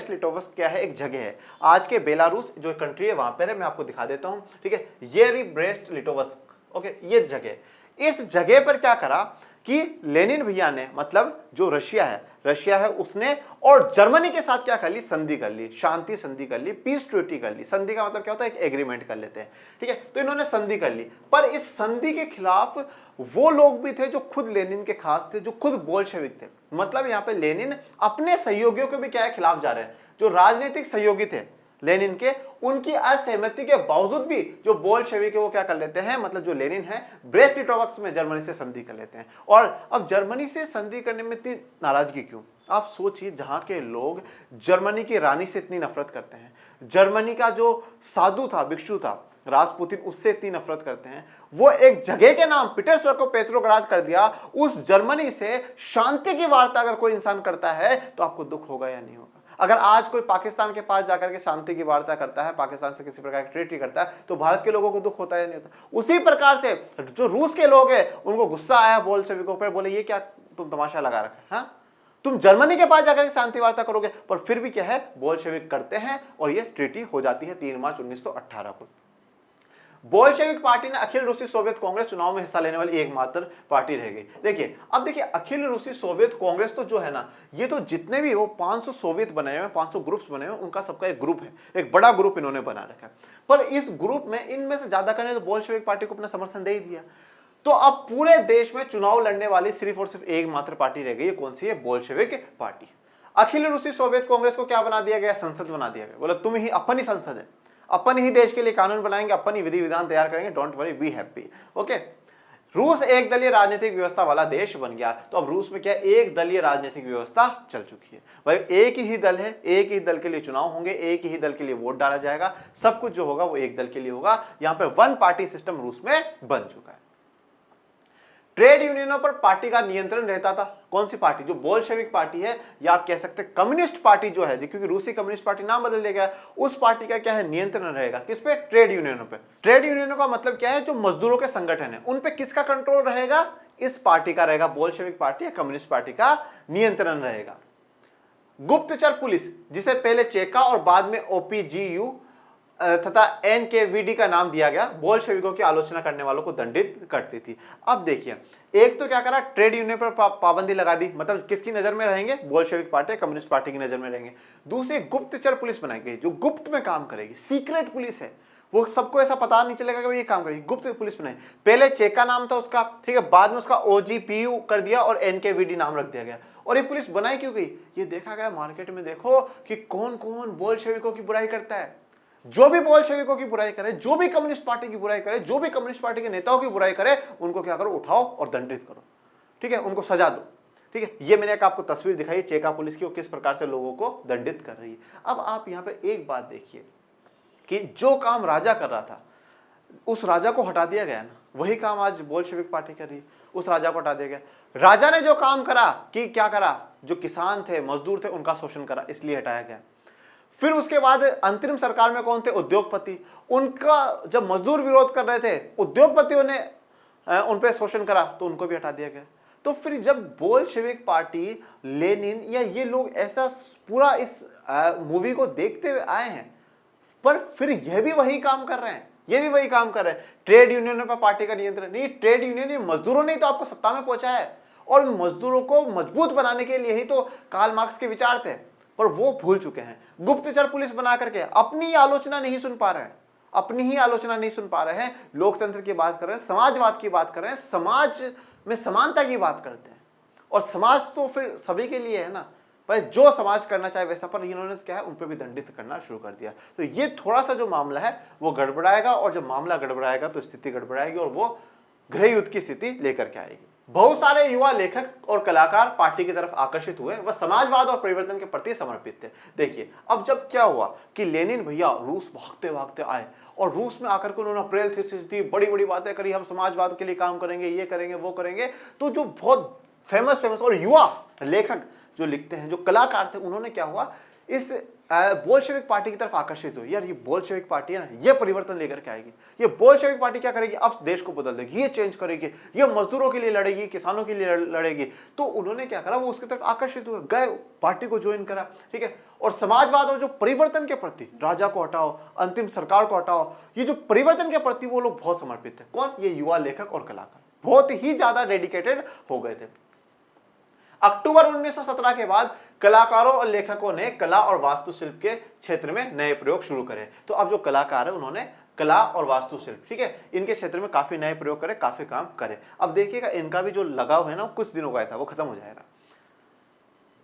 लिटोवस्क क्या है? एक जगह है, आज के बेलारूस जो कंट्री है वहां पर है, मैं आपको दिखा देता हूं, ठीक है, ये रही ब्रेस्ट लिटोवस्क, ओके, ये जगह। इस जगह पर क्या करा कि लेनिन भैया ने, मतलब जो रशिया है उसने और जर्मनी के साथ क्या कर ली, संधि कर ली, शांति संधि कर ली, पीस ट्रीटी कर ली। संधि का मतलब क्या होता है? एक एग्रीमेंट कर लेते हैं, ठीक है। तो इन्होंने संधि कर ली, पर इस संधि के खिलाफ वो लोग भी थे जो खुद लेनिन के खास थे, जो खुद बोल्शेविक थे। मतलब यहाँ पे लेनिन अपने सहयोगियों के भी क्या है, खिलाफ जा रहे हैं। जो राजनीतिक सहयोगी थे लेनिन के, उनकी असहमति के बावजूद भी जो बोल्शेविक है वो क्या कर लेते हैं, मतलब जो लेनिन है ब्रेस्ट लिटोवस्क में जर्मनी से संधि कर लेते हैं। और अब जर्मनी से संधि करने में इतनी नाराजगी क्यों? आप सोचिए, जहां के लोग जर्मनी की रानी से इतनी नफरत करते हैं, जर्मनी का जो साधु था, भिक्षु था रासपुतिन, उससे इतनी नफरत करते हैं, वो एक जगह के नाम पीटर्सबर्ग को पेट्रोग्राद कर दिया। उस जर्मनी से शांति की वार्ता अगर कोई इंसान करता है तो आपको दुख होगा या नहीं होगा? अगर आज कोई पाकिस्तान के पास जाकर के शांति की वार्ता करता है, पाकिस्तान से किसी प्रकार की ट्रीटी करता है, तो भारत के लोगों को दुख होता है या नहीं होता? उसी प्रकार से जो रूस के लोग हैं उनको गुस्सा आया बोल्शेविकों पर, बोले ये क्या तुम तमाशा लगा रखा है, हाँ? तुम जर्मनी के पास जाकर शांति वार्ता करोगे, पर फिर भी क्या है, बोल्शेविक करते हैं और ये ट्रीटी हो जाती है 3 मार्च 1918 को। बोल्शेविक पार्टी ने अखिल रूसी सोवियत कांग्रेस चुनाव में हिस्सा लेने वाली एकमात्र पार्टी रह गई। देखिए अब देखिए अखिल रूसी सोवियत कांग्रेस तो जो है ना, ये तो जितने भी वो 500 सोवियत बने हुए 500 ग्रुप्स बने हुए उनका सबका एक ग्रुप है, एक बड़ा ग्रुप इन्होंने बना रखा है। पर इस ग्रुप में इनमें से ज्यादा करने तो बोल्शेविक पार्टी को अपना समर्थन दे ही दिया। तो अब पूरे देश में चुनाव लड़ने वाली सिर्फ और सिर्फ एकमात्र पार्टी रह गई है, कौन सी है? Bolshevik party. अखिल रूसी सोवियत कांग्रेस को क्या बना दिया गया? संसद बना दिया गया। बोला तुम ही अपन ही संसद है, अपन ही देश के लिए कानून बनाएंगे, अपन ही विधि विधान तैयार करेंगे, don't worry be happy. Okay, रूस एक दलीय राजनीतिक व्यवस्था वाला देश बन गया। तो अब रूस में क्या एक दलीय राजनीतिक व्यवस्था चल चुकी है भाई, एक ही दल है, एक ही दल के लिए चुनाव होंगे, एक ही दल के लिए वोट डाला जाएगा, सब कुछ जो होगा वो एक दल के लिए होगा। यहां पर वन पार्टी सिस्टम रूस में बन चुका है। ट्रेड यूनियनों पर पार्टी का नियंत्रण रहता था। कौन सी पार्टी? जो बोल्शेविक पार्टी है, या आप कह सकते हैं कम्युनिस्ट पार्टी जो है, क्योंकि रूसी कम्युनिस्ट पार्टी नाम बदल दिया गया, उस पार्टी का क्या है? नियंत्रण रहेगा। किस पे? ट्रेड यूनियनों पे। ट्रेड यूनियनों का मतलब क्या है? जो मजदूरों के संगठन है उन पे किसका कंट्रोल रहेगा? इस पार्टी का रहेगा, बोल्शेविक पार्टी या कम्युनिस्ट पार्टी का नियंत्रण रहेगा। गुप्तचर पुलिस, जिसे पहले चेका और बाद में ओपीजीयू तथा एनकेवीडी का नाम दिया गया, बोल्शेविकों की आलोचना करने वालों को दंडित करती थी। अब देखिए, एक तो क्या करा? ट्रेड यूनियन पर पाबंदी लगा दी, मतलब किसकी नजर में रहेंगे? बोल्शेविक पार्टी, कम्युनिस्ट पार्टी की नजर में रहेंगे। दूसरी, गुप्तचर पुलिस बनाई गई जो गुप्त में काम करेगी, सीक्रेट पुलिस है, वो सबको ऐसा पता नहीं चलेगा कि ये काम करेगी, गुप्त पुलिस बनाई। पहले चेका नाम था उसका, ठीक है, बाद में उसका ओजीपीयू कर दिया और एनकेवीडी नाम रख दिया गया। और ये पुलिस बनाई क्यों गई? ये देखा गया मार्केट में, देखो कि कौन कौन बोल्शेविकों की बुराई करता है। जो भी बोल्शेविकों की बुराई करे, जो भी कम्युनिस्ट पार्टी की बुराई करे, जो भी कम्युनिस्ट पार्टी के नेताओं की बुराई करे, उनको क्या करो? उठाओ और दंडित करो, ठीक है, उनको सजा दो। ठीक है, ये मैंने आपको तस्वीर दिखाई चेका पुलिस की, वो किस प्रकार से लोगों को दंडित कर रही है। अब आप यहाँ पे एक बात देखिए कि जो काम राजा कर रहा था उस राजा को हटा दिया गया ना, वही काम आज बोल्शेविक पार्टी कर रही है, उस राजा को हटा दिया गया। राजा ने जो काम करा कि क्या करा? जो किसान थे, मजदूर थे, उनका शोषण करा, इसलिए हटाया गया। फिर उसके बाद अंतरिम सरकार में कौन थे? उद्योगपति। उनका जब मजदूर विरोध कर रहे थे, उद्योगपतियों ने उन पे शोषण करा, तो उनको भी हटा दिया गया। तो फिर जब बोल्शेविक पार्टी, लेनिन या ये लोग ऐसा पूरा इस मूवी को देखते हुए आए हैं, पर फिर यह भी वही काम कर रहे हैं, ये भी वही काम कर रहे हैं। ट्रेड यूनियनों पर पार्टी का नियंत्रण नहीं, ट्रेड यूनियन मजदूरों ने तो आपको सत्ता में पहुंचाया है, और मजदूरों को मजबूत बनाने के लिए ही तो कार्ल मार्क्स के विचार थे, पर वो भूल चुके हैं। गुप्तचर पुलिस बना करके अपनी आलोचना नहीं सुन पा रहे हैं, अपनी ही आलोचना नहीं सुन पा रहे हैं। लोकतंत्र की बात कर रहे हैं, समाजवाद की बात कर रहे हैं, समाज में समानता की बात करते हैं, और समाज तो फिर सभी के लिए है ना, पर जो समाज करना चाहे वैसा, पर इन्होंने क्या है? उन पर भी दंडित करना शुरू कर दिया। तो ये थोड़ा सा जो मामला है वो गड़बड़ाएगा, और जब मामला गड़बड़ाएगा तो स्थिति गड़बड़ाएगी और वो गृह युद्ध की स्थिति लेकर के आएगी। बहुत सारे युवा लेखक और कलाकार पार्टी की तरफ आकर्षित हुए, वह समाजवाद और परिवर्तन के प्रति समर्पित थे। देखिए अब जब क्या हुआ कि लेनिन भैया रूस भागते भागते आए, और रूस में आकर के उन्होंने अप्रैल थीसिस दी, बड़ी बड़ी बातें करी, हम समाजवाद के लिए काम करेंगे, ये करेंगे, वो करेंगे। तो जो बहुत फेमस और युवा लेखक जो लिखते हैं, जो कलाकार थे, उन्होंने क्या हुआ? इस बोल्शेविक पार्टी की तरफ आकर्षित हुई। यार ये बोल्शेविक पार्टी है ना, ये परिवर्तन लेकर के आएगी, ये बोल्शेविक पार्टी क्या करेगी? अब देश को बदल देगी, ये चेंज करेगी, ये मजदूरों के लिए लड़ेगी, किसानों के लिए लड़ेगी। तो उन्होंने क्या करा? वो उसकी तरफ आकर्षित हुए, गए, पार्टी को ज्वाइन करा, ठीक है। और समाजवाद और जो परिवर्तन के प्रति, राजा को हटाओ, अंतिम सरकार को हटाओ, ये जो परिवर्तन के प्रति वो लोग बहुत समर्पित थे। कौन? ये युवा लेखक और कलाकार बहुत ही ज्यादा डेडिकेटेड हो गए थे। अक्टूबर 1917 के बाद कलाकारों और लेखकों ने कला और वास्तुशिल्प के क्षेत्र में नए प्रयोग शुरू करे। तो अब जो कलाकार है उन्होंने कला और वास्तुशिल्प, ठीक है, इनके क्षेत्र में काफी नए प्रयोग करे, काफी काम करे। अब देखिएगा इनका भी जो लगाव है ना, कुछ दिनों का था, वो खत्म हो जाएगा।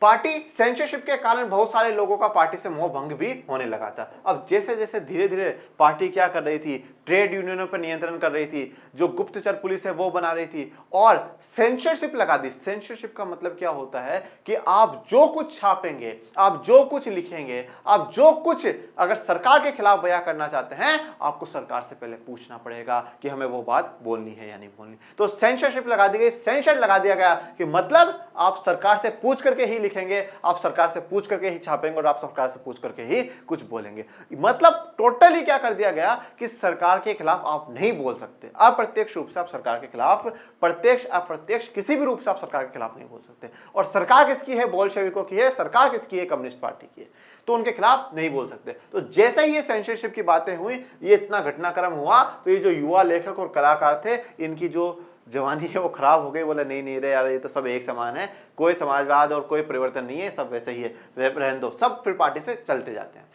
पार्टी सेंसरशिप के कारण बहुत सारे लोगों का पार्टी से मोह भंग भी होने लगा था। अब जैसे जैसे धीरे धीरे पार्टी क्या कर रही थी? ट्रेड यूनियनों पर नियंत्रण कर रही थी, जो गुप्तचर पुलिस है वो बना रही थी, और सेंसरशिप लगा दी। सेंसरशिप का मतलब क्या होता है कि आप जो कुछ छापेंगे, आप जो कुछ लिखेंगे, आप जो कुछ अगर सरकार के खिलाफ बयां करना चाहते हैं, आपको सरकार से पहले पूछना पड़ेगा कि हमें वो बात बोलनी है या नहीं बोलनी। तो सेंसरशिप लगा दी गई, सेंसर लगा दिया गया कि मतलब आप सरकार से पूछ करके ही लिखेंगे, आप सरकार से पूछ करके ही छापेंगे, और आप सरकार से पूछ करके ही कुछ बोलेंगे। मतलब टोटली क्या कर दिया गया कि सरकार के खिलाफ आप नहीं बोल सकते। अप्रत्यक्ष रूप से आप सरकार के खिलाफ, प्रत्यक्ष अप्रत्यक्ष किसी भी रूप से आप सरकार के खिलाफ नहीं बोल सकते। और सरकार किसकी है? बोल्शेविकों की है। सरकार किसकी है? कम्युनिस्ट पार्टी की है। तो उनके खिलाफ नहीं बोल सकते। तो जैसे ही ये सेंसरशिप की बातें हुई, ये इतना घटनाक्रम हुआ, तो ये जो युवा लेखक और कलाकार थे, इनकी जो जवानी है वो खराब हो गई। बोला नहीं नहीं रे यार, ये तो सब एक समान है, कोई समाजवाद और कोई परिवर्तन नहीं है, सब वैसे ही है, रहने दो। सब फिर पार्टी से चलते जाते हैं।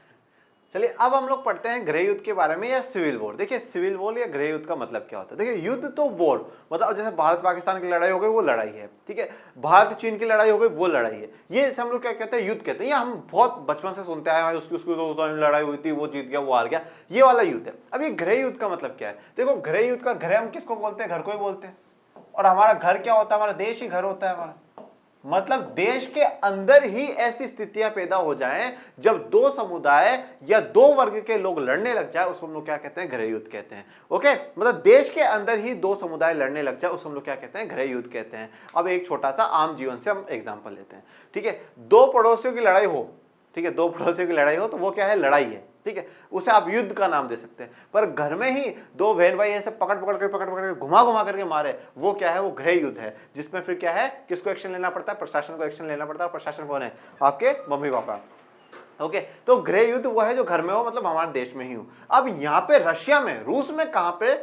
चलिए अब हम लोग पढ़ते हैं गृह युद्ध के बारे में या सिविल वॉर। देखिए सिविल वॉर या गृह युद्ध का मतलब क्या होता है। देखिए युद्ध तो वॉर मतलब जैसे भारत पाकिस्तान की लड़ाई हो गई वो लड़ाई है, ठीक है। भारत चीन की लड़ाई हो गई वो लड़ाई है। ये हम लोग क्या कहते हैं? युद्ध कहते हैं। ये हम बहुत बचपन से सुनते आए हैं, उसकी लड़ाई हुई थी, वो जीत गया, वो हार गया, ये वाला युद्ध है। अब ये गृह युद्ध का मतलब क्या है? देखो गृह युद्ध का घर हम किसको बोलते हैं? घर को ही बोलते हैं। और हमारा घर क्या होता है? हमारा देश ही घर होता है हमारा। मतलब देश के अंदर ही ऐसी स्थितियां पैदा हो जाएं जब दो समुदाय या दो वर्ग के लोग लड़ने लग जाए, उसको हम लोग क्या कहते हैं? गृह युद्ध कहते हैं। ओके, मतलब देश के अंदर ही दो समुदाय लड़ने लग जाए, उसको हम लोग क्या कहते हैं? गृह युद्ध कहते हैं। अब एक छोटा सा आम जीवन से हम एग्जांपल लेते हैं, ठीक है। दो पड़ोसियों की लड़ाई हो, ठीक है, दो पड़ोसियों की लड़ाई हो तो वो क्या है? लड़ाई है, ठीक है। उसे आप युद्ध का नाम दे सकते हैं। पर घर में ही दो बहन भाई ऐसे पकड़ पकड़ कर घुमा घुमा करके मारे, वो क्या है? वो गृह युद्ध है, जिसमें फिर क्या है? किसको एक्शन लेना पड़ता है? प्रशासन को एक्शन लेना पड़ता है। प्रशासन कौन है? आपके मम्मी पापा। ओके, तो गृह युद्ध वो है जो घर में हो, मतलब हमारे देश में ही हो। अब यहाँ पे रशिया में, रूस में कहां पे,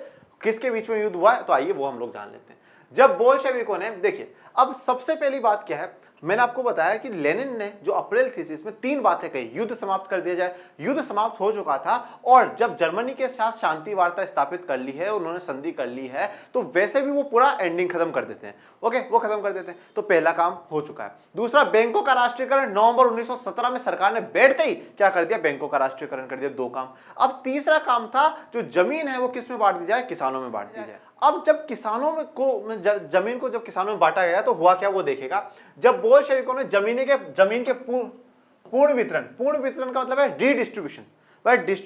किसके बीच में युद्ध हुआ है? तो आइए वो हम लोग जान लेते हैं। जब बोल्शेविकों ने, देखिए अब सबसे पहली बात क्या है, मैंने आपको बताया कि लेनिन ने जो अप्रैल थीसिस में 3 बातें कही, युद्ध समाप्त कर दिया जाए। युद्ध समाप्त हो चुका था और जब जर्मनी के साथ शांति वार्ता स्थापित कर ली है, उन्होंने संधि कर ली है, तो वैसे भी वो पूरा एंडिंग खत्म कर देते हैं। ओके, वो खत्म कर देते हैं, तो पहला काम हो चुका है। दूसरा, बैंकों का राष्ट्रीयकरण नवंबर 1917 में सरकार ने बैठते ही क्या कर दिया? बैंकों का राष्ट्रीयकरण कर दिया। 2 काम। अब तीसरा काम था, जो जमीन है वो किस में बांट दी जाए? किसानों में बांट दी जाए। अब जब किसानों में को जमीन को जब किसानों में बांटा गया तो हुआ क्या? वो देखेगा। जब बोल्शेविकों ने जमीन के पूर्ण वितरण का मतलब है रीडिस्ट्रीब्यूशन।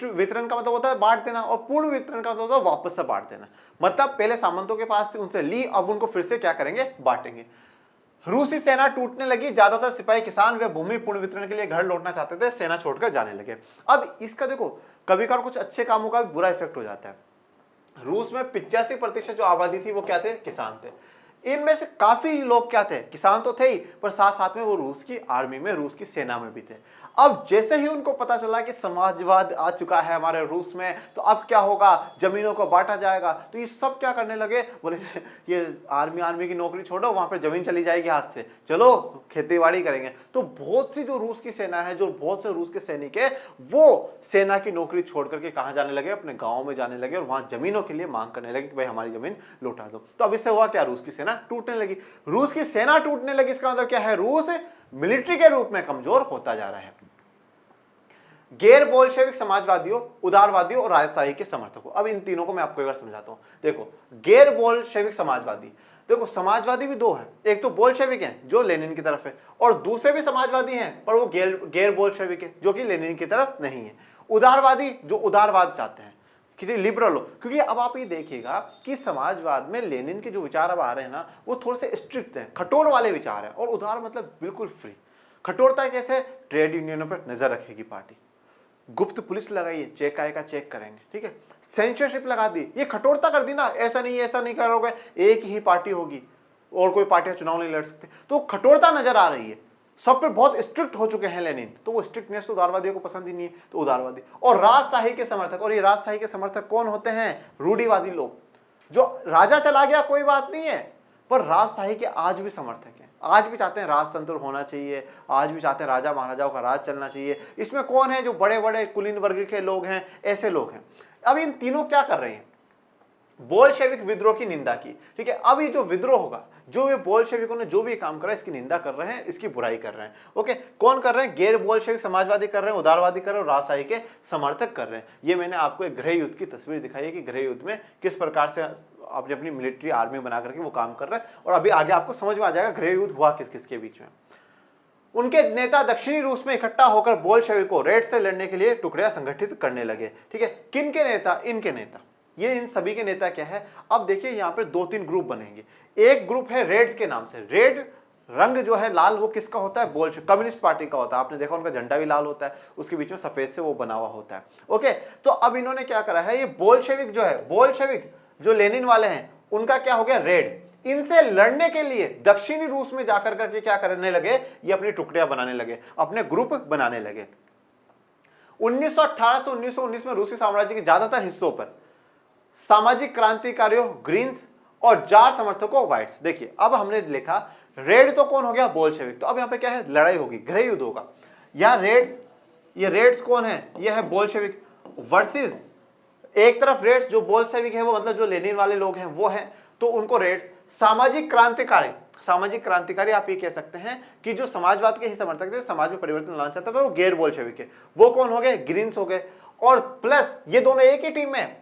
वितरण का मतलब होता है बांट देना, और पूर्ण वितरण का मतलब होता है वापस से बांट देना। मतलब पहले सामंतों के पास थी, उनसे ली, अब उनको फिर से क्या करेंगे? बांटेंगे। रूसी सेना टूटने लगी, ज्यादातर सिपाही किसान वे भूमि पूर्ण वितरण के लिए घर लौटना चाहते थे, सेना छोड़कर जाने लगे। अब इसका देखो कभी कभार कुछ अच्छे कामों का भी बुरा इफेक्ट हो जाता है। रूस में 85% जो आबादी थी वो क्या थे? किसान थे। इनमें से काफी लोग क्या थे? किसान तो थे ही, पर साथ साथ में वो रूस की आर्मी में, रूस की सेना में भी थे। अब जैसे ही उनको पता चला कि समाजवाद आ चुका है हमारे रूस में, तो अब क्या होगा? जमीनों को बांटा जाएगा। तो ये सब क्या करने लगे? बोले ये आर्मी की नौकरी छोड़ो, वहां पर जमीन चली जाएगी हाथ से, चलो खेतीबाड़ी करेंगे। तो बहुत सी जो रूस की सेना है, जो बहुत से रूस के सैनिक है, वो सेना की नौकरी छोड़ करके कहां जाने लगे? अपने गाँव में जाने लगे और वहां जमीनों के लिए मांग करने लगे कि भाई हमारी जमीन लौटा दो। तो अब इससे हुआ क्या? रूस की सेना टूटने लगी। रूस की सेना टूटने लगी, इसका मतलब क्या है? रूस मिलिट्री के रूप में कमजोर होता जा रहा है। गैर बोल्शेविक समाजवादियों, उदारवादियों और राजशाही के समर्थकों। अब इन तीनों को मैं आपको एक बार समझाता हूं। देखो गैर बोल्शेविक समाजवादी, देखो समाजवादी भी 2 हैं, एक तो बोल्शेविक हैं जो लेनिन की तरफ है, और दूसरे भी समाजवादी हैं पर वो गैर बोल्शेविक है जो कि लेनिन की तरफ नहीं है। उदारवादी जो उदारवाद चाहते हैं कि लिबरल हो, क्योंकि अब आप ये देखिएगा कि समाजवाद में लेनिन के जो विचार अब आ रहे हैं ना, वो थोड़े से स्ट्रिक्ट हैं, कठोर वाले विचार हैं, और उदार मतलब बिल्कुल फ्री। कठोरता कैसे? ट्रेड यूनियनों पर नजर रखेगी पार्टी, गुप्त पुलिस लगाइए, चेक आएगा चेक करेंगे, ठीक है। सेंसरशिप लगा दी, ये कठोरता कर दी ना, ऐसा नहीं करोगे, एक ही पार्टी होगी और कोई पार्टियां चुनाव नहीं लड़ सकते, तो कठोरता नजर आ रही है। सब पे बहुत स्ट्रिक्ट हो चुके हैं लेनिन, तो वो स्ट्रिक्टनेस तो उदारवादियों को पसंद ही नहीं है, तो उदारवादी। और राजशाही के समर्थक, और ये राजशाही के समर्थक कौन होते हैं? रूढ़िवादी लोग। जो राजा चला गया कोई बात नहीं है, पर राजशाही के आज भी समर्थक हैं, आज भी चाहते हैं राजतंत्र होना चाहिए, आज भी चाहते हैं राजा महाराजाओं का राज चलना चाहिए। इसमें कौन है? जो बड़े बड़े कुलीन वर्ग के लोग हैं, ऐसे लोग हैं। अब इन तीनों क्या कर रहे हैं? बोल्शेविक विद्रोह की निंदा की, ठीक है। अब ये जो विद्रोह होगा, जो ये बोल्शेविकों ने जो भी काम करा, इसकी निंदा कर रहे हैं, इसकी बुराई कर रहे हैं। ओके, कौन कर रहे हैं? गैर बोल्शेविक समाजवादी कर रहे हैं, उदारवादी कर रहे हैं, और राजशाही के समर्थक कर रहे हैं। ये मैंने आपको एक गृह युद्ध की तस्वीर दिखाई है कि गृह युद्ध में किस प्रकार से अपनी अपनी मिलिट्री आर्मी बना करके वो काम कर रहे हैं, और अभी आगे आपको समझ में आ जाएगा गृह युद्ध हुआ किस किसके बीच में। उनके नेता दक्षिणी रूस में इकट्ठा होकर बोल्शेविकों रेड से लड़ने के लिए टुकड़ियां संगठित करने लगे, ठीक है। किन के नेता? इनके नेता। ये इन सभी के नेता क्या है? अब देखिए यहाँ पर 2-3 ग्रुप बनेंगे। एक ग्रुप है रेड्स के नाम से, रेड रंग जो है लाल वो किसका होता है? कम्युनिस्ट पार्टी का होता है। आपने देखा उनका झंडा भी लाल होता है, उसके बीच में सफेद से वो बना हुआ होता है। ओके, तो अब इन्होंने क्या करा है, ये बोल्शेविक जो है, बोल्शेविक जो लेनिन वाले हैं, उनका क्या हो गया? रेड। इनसे लड़ने के लिए दक्षिणी रूस में जाकर करके क्या करने लगे? ये अपनी टुकड़ियां बनाने लगे, अपने ग्रुप बनाने लगे। 1918 से 1919 में रूसी साम्राज्य के ज्यादातर हिस्सों पर सामाजिक क्रांतिकारियों ग्रीन्स और जार समर्थकों व्हाइट्स। देखिए अब हमने लिखा रेड तो कौन हो गया? बोल्शेविक। तो अब यहां पे क्या है? लड़ाई होगी, गृह युद्ध होगा। यहां रेड्स, ये रेड्स कौन है? ये है बोल्शेविक वर्सेस, एक तरफ रेड्स जो बोल्शेविक है वो मतलब जो लेनिन वाले लोग हैं वो हैं, तो उनको रेड्स। सामाजिक क्रांतिकारी, सामाजिक क्रांतिकारी आप ये कह सकते हैं कि जो समाजवाद के ही समर्थक थे, समाज में परिवर्तन लाना चाहते थे, वो गैर बोल्शेविक है, वो कौन हो गए? ग्रीन्स हो गए। और प्लस ये दोनों एक ही टीम में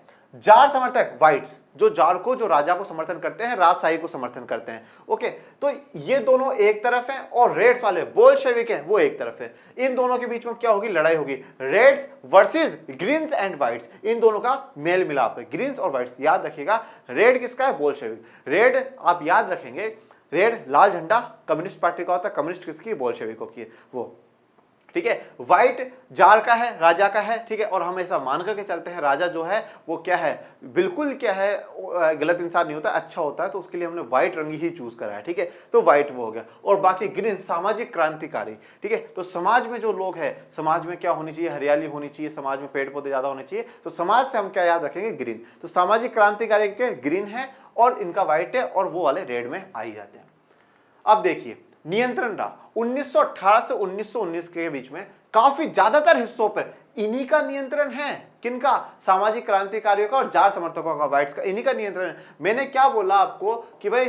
जार समर्थक व्हाइट्स, जो जार को, जो राजा को समर्थन करते हैं, राजशाही को समर्थन करते हैं। ओके, तो ये दोनों एक तरफ हैं और रेड्स वाले बोल्शेविक हैं वो एक तरफ है। इन दोनों के बीच में क्या होगी? लड़ाई होगी। Reds versus greens and whites, इन दोनों का मेल मिलाप है, ग्रीन्स और व्हाइट्स। याद रखिएगा रेड किसका है? बोल्शेविक। रेड आप याद रखेंगे, रेड लाल झंडा कम्युनिस्ट पार्टी का होता है, कम्युनिस्ट किसकी? बोल्शेविकों की है वो, ठीक है। व्हाइट जार का है, राजा का है, ठीक है। और हम ऐसा मान करके चलते हैं राजा जो है वो क्या है? बिल्कुल क्या है, गलत इंसान नहीं होता, अच्छा होता है, तो उसके लिए हमने व्हाइट रंग ही चूज करा है, ठीक है। तो व्हाइट वो हो गया। और बाकी ग्रीन सामाजिक क्रांतिकारी, ठीक है। तो समाज में जो लोग हैं, समाज में क्या होनी चाहिए? हरियाली होनी चाहिए, समाज में पेड़ पौधे ज्यादा होने चाहिए, तो समाज से हम क्या याद रखेंगे? ग्रीन। तो सामाजिक क्रांतिकारी के ग्रीन है और इनका व्हाइट है, और वो वाले रेड में आ ही जाते हैं। अब देखिए नियंत्रण रहा 1918 से 1919 के बीच में काफी ज्यादातर हिस्सों पर इन्हीं का नियंत्रण है। किनका? सामाजिक क्रांतिकारियों का और जार समर्थकों का, व्हाइट्स का, इन्हीं का नियंत्रण है। मैंने क्या बोला आपको कि भाई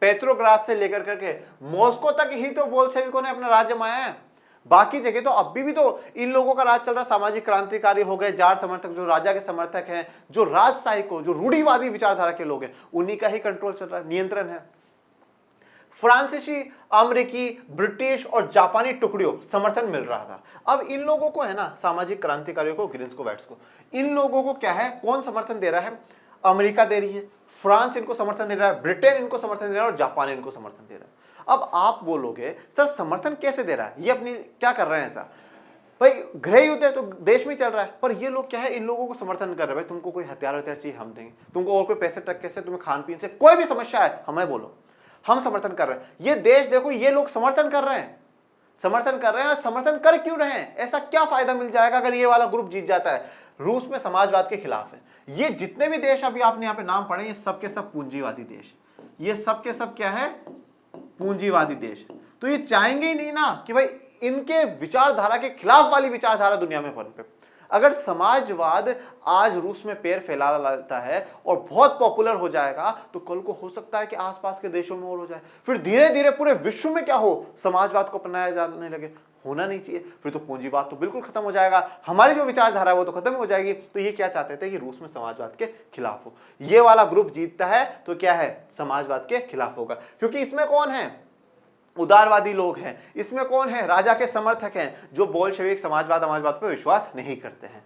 पेट्रोग्राद से लेकर करके मॉस्को तक ही तो बोल्शेविकों ने अपना राज्य जमाया है, बाकी जगह तो अभी भी तो इन लोगों का राज चल रहा। सामाजिक क्रांतिकारी हो गए, जार समर्थक जो राजा के समर्थक हैं, जो राजशाही को, जो रूढ़िवादी विचारधारा के लोग हैं, उन्हीं का ही कंट्रोल चल रहा है, नियंत्रण है। फ्रांसीसी, अमेरिकी, ब्रिटिश और जापानी टुकड़ियों समर्थन मिल रहा था। अब इन लोगों को है ना, सामाजिक क्रांतिकारियों को, ग्रीन्स को, व्हाइट्स को, इन लोगों को क्या है? कौन समर्थन दे रहा है? अमेरिका दे रही है, फ्रांस इनको समर्थन दे रहा है, ब्रिटेन इनको समर्थन दे रहा है और जापान इनको समर्थन दे रहा है। अब आप बोलोगे सर समर्थन कैसे दे रहा है? ये अपनी क्या कर रहे हैं ऐसा? भाई गृह युद्ध है तो देश में चल रहा है, पर ये लोग क्या है? इन लोगों को समर्थन कर रहे हैं। भाई तुमको कोई हथियार चाहिए, हम देंगे तुमको, और कोई पैसे टक्के से, तुम्हें खान पीन से कोई भी समस्या है हमें बोलो, हम समर्थन कर रहे हैं। ये देश देखो, ये लोग समर्थन कर रहे हैं, समर्थन कर रहे हैं। और समर्थन कर क्यों रहे हैं? ऐसा क्या फायदा मिल जाएगा अगर ये वाला ग्रुप जीत जाता है? रूस में समाजवाद के खिलाफ है। ये जितने भी देश अभी आपने यहाँ पे नाम पढ़े, ये सब के सब पूंजीवादी देश, ये सब के सब क्या है? पूंजीवादी देश। तो ये चाहेंगे ही नहीं ना कि भाई इनके विचारधारा के खिलाफ वाली विचारधारा दुनिया में पनपे। अगर समाजवाद आज रूस में पैर फैला लेता है और बहुत पॉपुलर हो जाएगा, तो कल को हो सकता है कि आसपास के देशों में और हो जाए, फिर धीरे धीरे पूरे विश्व में क्या हो? समाजवाद को अपनाया जाने लगे। होना नहीं चाहिए, फिर तो पूंजीवाद तो बिल्कुल खत्म हो जाएगा, हमारी जो विचारधारा है वो तो खत्म हो जाएगी। तो ये क्या चाहते थे कि रूस में समाजवाद के खिलाफ हो। ये वाला ग्रुप जीतता है तो क्या है? समाजवाद के खिलाफ होगा, क्योंकि इसमें कौन है? उदारवादी लोग हैं। इसमें कौन है? राजा के समर्थक हैं, जो बोल्शेविक समाजवाद पर विश्वास नहीं करते हैं।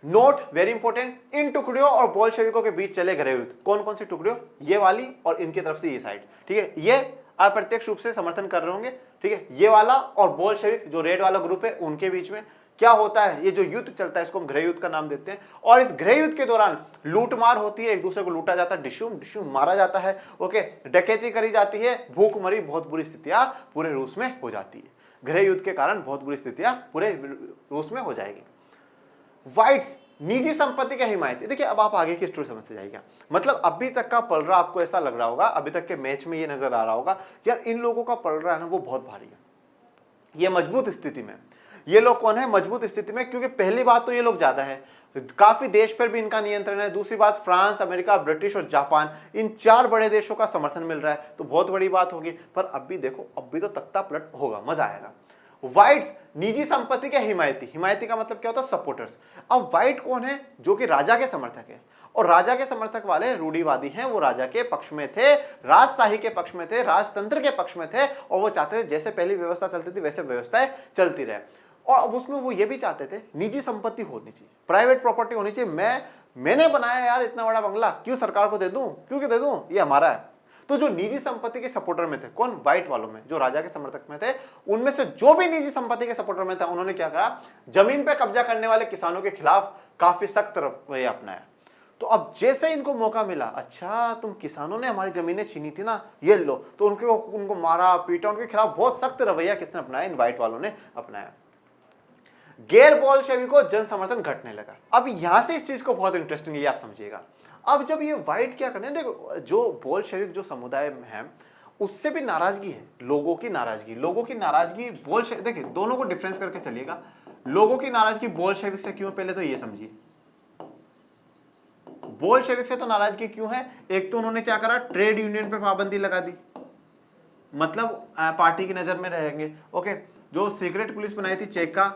नोट वेरी इंपॉर्टेंट, इन टुकड़ियों और बोल्शेविकों के बीच चले गृह युद्ध। कौन कौन सी टुकड़ियों? ये वाली और इनकी तरफ से ये साइड, ठीक है। ये अप्रत्यक्ष रूप से समर्थन कर रहे होंगे, ठीक है। ये वाला और बोल्शेविक जो रेड वाला ग्रुप है, उनके बीच में क्या होता है? ये जो युद्ध चलता है इसको हम गृह युद्ध का नाम देते हैं। और इस गृह युद्ध के दौरान लूटमार होती है, एक दूसरे को लूटा जाता है, डिशुम डिशुम मारा जाता है, ओके, डकैती करी जाती है, भूखमरी, बहुत बुरी स्थितियां पूरे रूस में हो जाती है। गृह युद्ध के कारण बहुत बुरी स्थितियां पूरे रूस में हो जाएगी। व्हाइट्स निजी संपत्ति का हिमायती। देखिए अब आप आगे की स्टोरी समझते जाइएगा। मतलब अभी तक का पलड़ा आपको ऐसा लग रहा होगा, अभी तक के मैच में ये नजर आ रहा होगा यार इन लोगों का पलड़ा है ना वो बहुत भारी है, ये मजबूत स्थिति में। ये लोग कौन है? मजबूत स्थिति में, क्योंकि पहली बात तो ये लोग ज्यादा है, काफी देश पर भी इनका नियंत्रण है। दूसरी बात, फ्रांस, अमेरिका, ब्रिटिश और जापान, इन चार बड़े देशों का समर्थन मिल रहा है, तो बहुत बड़ी बात होगी। पर अभी देखो, अभी तो तख्ता पलट होगा, मजा आएगा। व्हाइट्स निजी संपत्ति के हिमायती। हिमायती का मतलब क्या होता है? सपोर्टर्स। अब व्हाइट कौन है? जो कि राजा के समर्थक है, और राजा के समर्थक वाले रूढ़िवादी हैं, वो राजा के पक्ष में थे, राजशाही के पक्ष में थे, राजतंत्र के पक्ष में थे, और वो चाहते थे जैसे पहली व्यवस्था चलती थी वैसे व्यवस्थाएं चलती रहे। और अब उसमें वो ये भी चाहते थे निजी संपत्ति होनी चाहिए, प्राइवेट प्रॉपर्टी होनी चाहिए। मैंने बनाया यार इतना बड़ा बंगला, क्यों सरकार को दे दूं? क्यों दे दूं? ये हमारा है। तो जो निजी संपत्ति के सपोर्टर में थे, कौन, व्हाइट वालों में, जो राजा के समर्थक में थे, उनमें से जो भी निजी संपत्ति के सपोर्टर में था, उन्होंने क्या कहा, जमीन पे कब्जा करने वाले किसानों के खिलाफ काफी सख्त रवैया अपनाया। तो अब जैसे इनको मौका मिला, अच्छा तुम किसानों ने हमारी जमीनें छीनी थी ना, ये लो, तो उनको मारा पीटा, उनके खिलाफ बहुत सख्त रवैया किसने अपनाया, इन व्हाइट वालों ने अपनाया। गैर बोल्शेविकों जन समर्थन घटने लगा। अब यहां से इस चीज को बहुत इंटरेस्टिंग ये आप समझिएगा। अब जब ये व्हाइट क्या करने, देखो जो बोल्शेविक जो समुदाय है उससे भी नाराजगी है, लोगों की नाराजगी बोल्शेविक, देखिए दोनों को डिफरेंस करके चलिएगा। लोगों की नाराजगी बोल्शेविक से क्यों, पहले तो ये समझिए, बोल्शेविक से तो नाराजगी क्यों है, एक तो उन्होंने क्या करा, ट्रेड यूनियन पे पाबंदी लगा दी, मतलब पार्टी की नजर में रहेंगे, ओके। जो सीक्रेट पुलिस बनाई थी चेका,